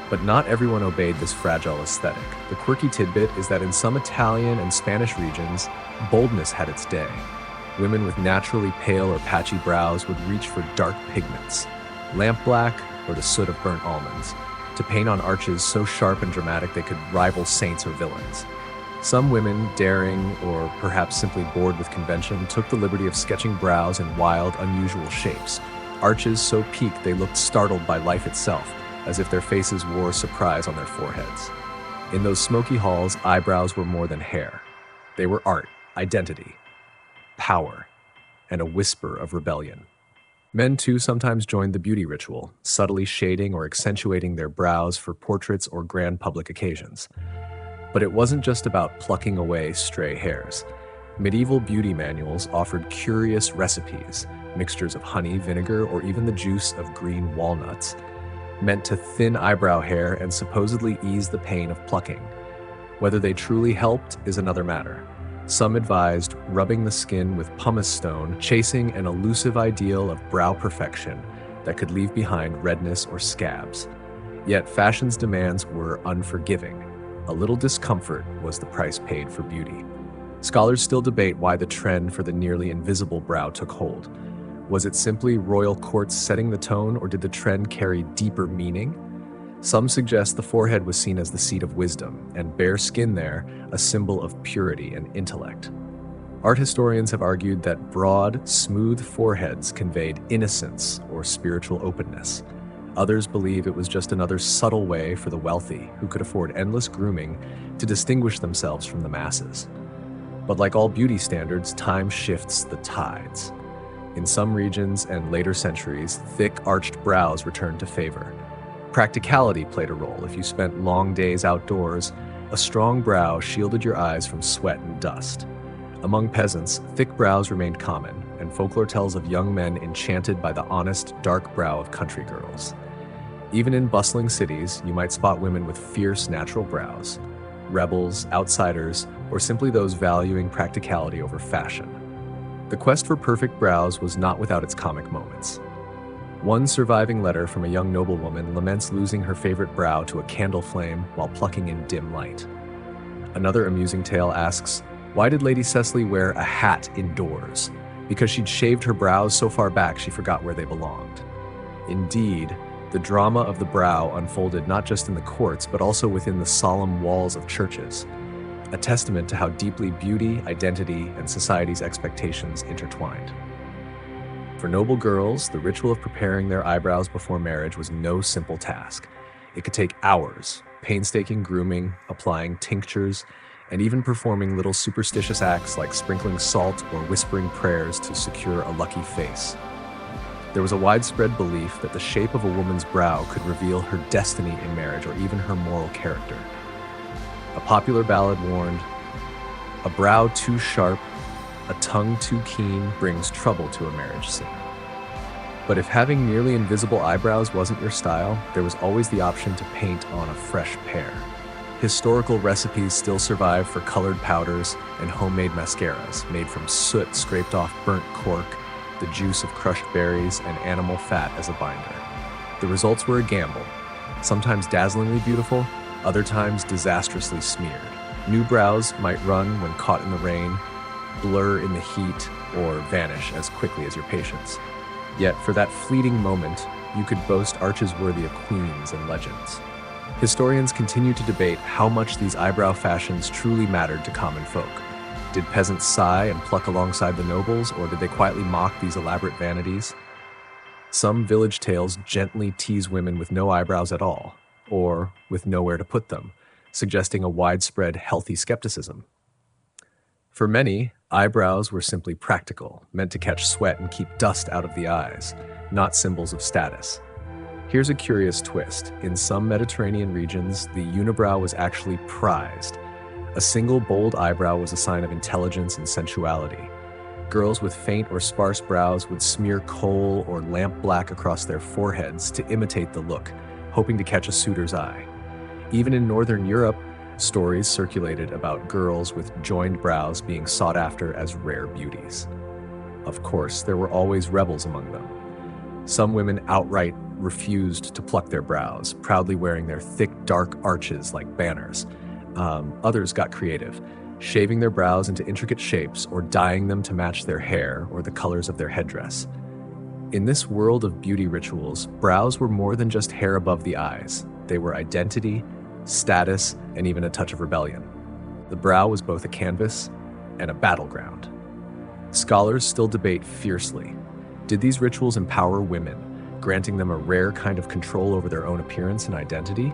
But not everyone obeyed this fragile aesthetic. The quirky tidbit is that in some Italian and Spanish regions, boldness had its day. Women with naturally pale or patchy brows would reach for dark pigments, lamp black or the soot of burnt almonds, to paint on arches so sharp and dramatic they could rival saints or villains. Some women, daring or perhaps simply bored with convention, took the liberty of sketching brows in wild, unusual shapes, arches so peaked they looked startled by life itself, as if their faces wore surprise on their foreheads. In those smoky halls, eyebrows were more than hair. They were art, identity, power, and a whisper of rebellion. Men, too, sometimes joined the beauty ritual, subtly shading or accentuating their brows for portraits or grand public occasions. But it wasn't just about plucking away stray hairs. Medieval beauty manuals offered curious recipes, mixtures of honey, vinegar, or even the juice of green walnuts, meant to thin eyebrow hair and supposedly ease the pain of plucking. Whether they truly helped is another matter. Some advised rubbing the skin with pumice stone, chasing an elusive ideal of brow perfection that could leave behind redness or scabs. Yet fashion's demands were unforgiving. A little discomfort was the price paid for beauty. Scholars still debate why the trend for the nearly invisible brow took hold. Was it simply royal courts setting the tone, or did the trend carry deeper meaning? Some suggest the forehead was seen as the seat of wisdom, and bare skin there a symbol of purity and intellect. Art historians have argued that broad, smooth foreheads conveyed innocence or spiritual openness. Others believe it was just another subtle way for the wealthy, who could afford endless grooming, to distinguish themselves from the masses. But like all beauty standards, time shifts the tides. In some regions and later centuries, thick, arched brows returned to favor. Practicality played a role. If you spent long days outdoors, a strong brow shielded your eyes from sweat and dust. Among peasants, thick brows remained common, and folklore tells of young men enchanted by the honest, dark brow of country girls. Even in bustling cities, you might spot women with fierce, natural brows, rebels, outsiders, or simply those valuing practicality over fashion. The quest for perfect brows was not without its comic moments. One surviving letter from a young noblewoman laments losing her favorite brow to a candle flame while plucking in dim light. Another amusing tale asks, why did Lady Cecily wear a hat indoors? Because she'd shaved her brows so far back she forgot where they belonged. Indeed, the drama of the brow unfolded not just in the courts, but also within the solemn walls of churches, a testament to how deeply beauty, identity, and society's expectations intertwined. For noble girls, the ritual of preparing their eyebrows before marriage was no simple task. It could take hours, painstaking grooming, applying tinctures, and even performing little superstitious acts like sprinkling salt or whispering prayers to secure a lucky face. There was a widespread belief that the shape of a woman's brow could reveal her destiny in marriage or even her moral character. A popular ballad warned, "A brow too sharp, a tongue too keen brings trouble to a marriage scene." But if having nearly invisible eyebrows wasn't your style, there was always the option to paint on a fresh pair. Historical recipes still survive for colored powders and homemade mascaras made from soot scraped off burnt cork, the juice of crushed berries, and animal fat as a binder. The results were a gamble, sometimes dazzlingly beautiful, other times disastrously smeared. New brows might run when caught in the rain, blur in the heat, or vanish as quickly as your patience. Yet for that fleeting moment, you could boast arches worthy of queens and legends. Historians continue to debate how much these eyebrow fashions truly mattered to common folk. Did peasants sigh and pluck alongside the nobles, or did they quietly mock these elaborate vanities? Some village tales gently tease women with no eyebrows at all, or with nowhere to put them, suggesting a widespread healthy skepticism. For many, eyebrows were simply practical, meant to catch sweat and keep dust out of the eyes, not symbols of status. Here's a curious twist. In some Mediterranean regions, the unibrow was actually prized. A single bold eyebrow was a sign of intelligence and sensuality. Girls with faint or sparse brows would smear kohl or lamp black across their foreheads to imitate the look, hoping to catch a suitor's eye. Even in Northern Europe, Stories circulated about girls with joined brows being sought after as rare beauties. Of course, there were always rebels among them. Some women outright refused to pluck their brows, proudly wearing their thick, dark arches like banners. Others got creative, shaving their brows into intricate shapes or dyeing them to match their hair or the colors of their headdress. In this world of beauty rituals, brows were more than just hair above the eyes. They were identity, status, and even a touch of rebellion. The brow was both a canvas and a battleground. Scholars still debate fiercely. Did these rituals empower women, granting them a rare kind of control over their own appearance and identity?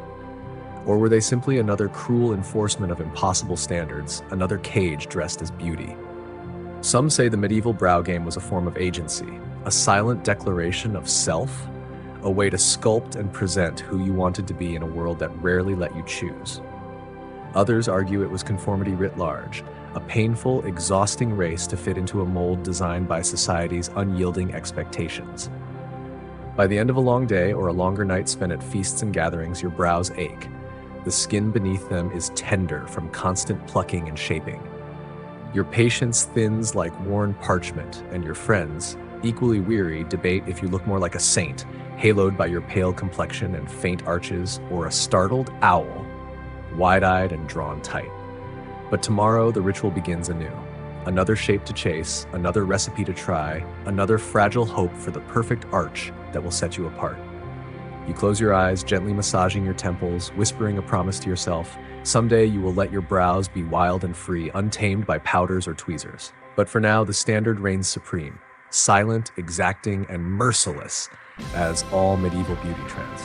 Or were they simply another cruel enforcement of impossible standards, another cage dressed as beauty? Some say the medieval brow game was a form of agency, a silent declaration of self, a way to sculpt and present who you wanted to be in a world that rarely let you choose. Others argue it was conformity writ large, a painful, exhausting race to fit into a mold designed by society's unyielding expectations. By the end of a long day or a longer night spent at feasts and gatherings, your brows ache. The skin beneath them is tender from constant plucking and shaping. Your patience thins like worn parchment, and your friends, equally weary, debate if you look more like a saint, haloed by your pale complexion and faint arches, or a startled owl, wide-eyed and drawn tight. But tomorrow, the ritual begins anew. Another shape to chase, another recipe to try, another fragile hope for the perfect arch that will set you apart. You close your eyes, gently massaging your temples, whispering a promise to yourself. Someday you will let your brows be wild and free, untamed by powders or tweezers. But for now, the standard reigns supreme, silent, exacting, and merciless as all medieval beauty trends.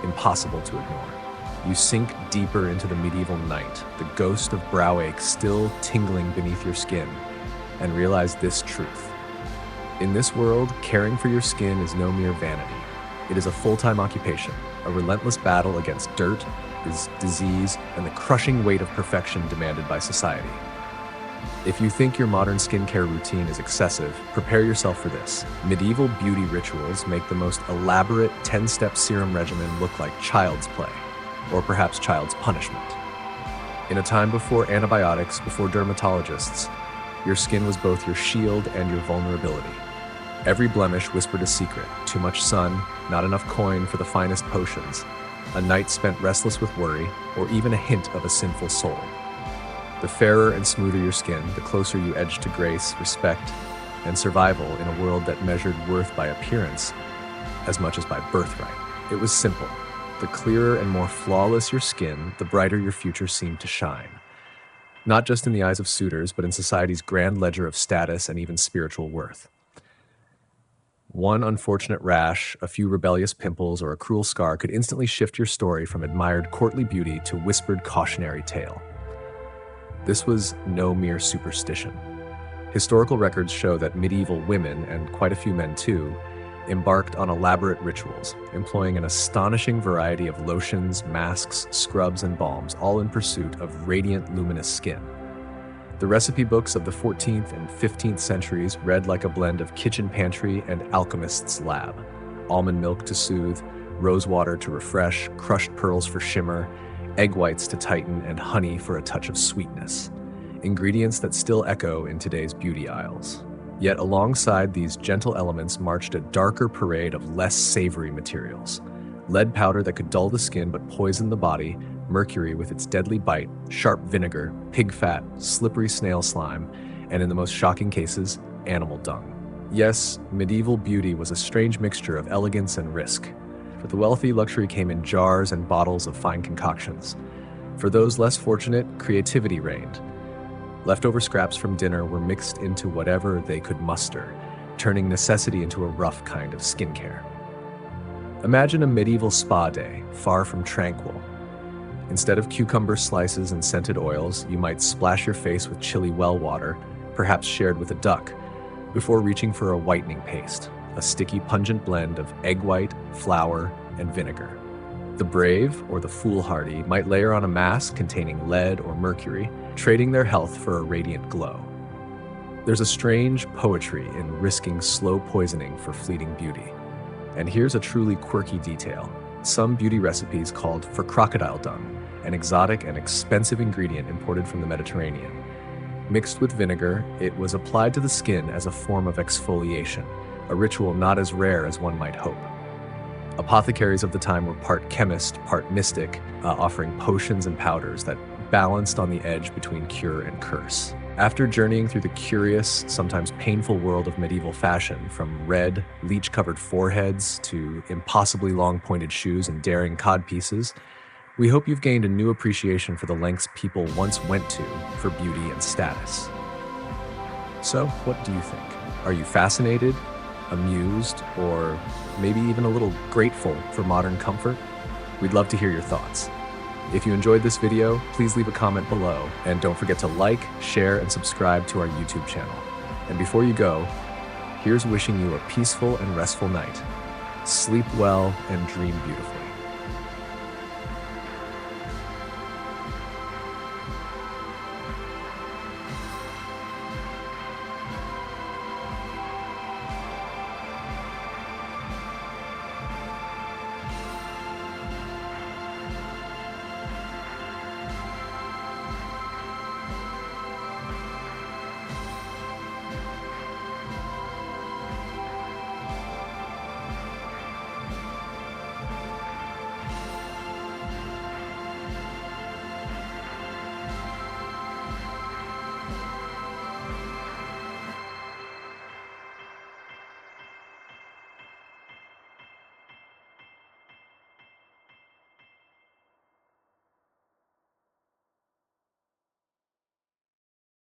Impossible to ignore. You sink deeper into the medieval night, the ghost of brow ache still tingling beneath your skin, and realize this truth. In this world, caring for your skin is no mere vanity. It is a full-time occupation, a relentless battle against dirt, disease, and the crushing weight of perfection demanded by society. If you think your modern skincare routine is excessive, prepare yourself for this. Medieval beauty rituals make the most elaborate 10-step serum regimen look like child's play, or perhaps child's punishment. In a time before antibiotics, before dermatologists, your skin was both your shield and your vulnerability. Every blemish whispered a secret: too much sun, not enough coin for the finest potions, a night spent restless with worry, or even a hint of a sinful soul. The fairer and smoother your skin, the closer you edged to grace, respect, and survival in a world that measured worth by appearance as much as by birthright. It was simple. The clearer and more flawless your skin, the brighter your future seemed to shine. Not just in the eyes of suitors, but in society's grand ledger of status and even spiritual worth. One unfortunate rash, a few rebellious pimples, or a cruel scar could instantly shift your story from admired courtly beauty to whispered cautionary tale. This was no mere superstition. Historical records show that medieval women, and quite a few men too, embarked on elaborate rituals, employing an astonishing variety of lotions, masks, scrubs, and balms, all in pursuit of radiant, luminous skin. The recipe books of the 14th and 15th centuries read like a blend of kitchen pantry and alchemist's lab. Almond milk to soothe, rose water to refresh, crushed pearls for shimmer, egg whites to tighten, and honey for a touch of sweetness. Ingredients that still echo in today's beauty aisles. Yet alongside these gentle elements marched a darker parade of less savory materials. Lead powder that could dull the skin but poison the body, mercury with its deadly bite, sharp vinegar, pig fat, slippery snail slime, and in the most shocking cases, animal dung. Yes, medieval beauty was a strange mixture of elegance and risk. For the wealthy, luxury came in jars and bottles of fine concoctions. For those less fortunate, creativity reigned. Leftover scraps from dinner were mixed into whatever they could muster, turning necessity into a rough kind of skincare. Imagine a medieval spa day, far from tranquil. Instead of cucumber slices and scented oils, you might splash your face with chilly well water, perhaps shared with a duck, before reaching for a whitening paste, a sticky, pungent blend of egg white, flour, and vinegar. The brave, or the foolhardy, might layer on a mask containing lead or mercury, trading their health for a radiant glow. There's a strange poetry in risking slow poisoning for fleeting beauty. And here's a truly quirky detail. Some beauty recipes called for crocodile dung, an exotic and expensive ingredient imported from the Mediterranean. Mixed with vinegar, it was applied to the skin as a form of exfoliation, a ritual not as rare as one might hope. Apothecaries of the time were part chemist, part mystic, offering potions and powders that balanced on the edge between cure and curse. After journeying through the curious, sometimes painful world of medieval fashion, from red, leech-covered foreheads to impossibly long-pointed shoes and daring codpieces, we hope you've gained a new appreciation for the lengths people once went to for beauty and status. So, what do you think? Are you fascinated, amused, or maybe even a little grateful for modern comfort? We'd love to hear your thoughts. If you enjoyed this video, please leave a comment below, and don't forget to like, share, and subscribe to our YouTube channel. And before you go, here's wishing you a peaceful and restful night. Sleep well and dream beautifully.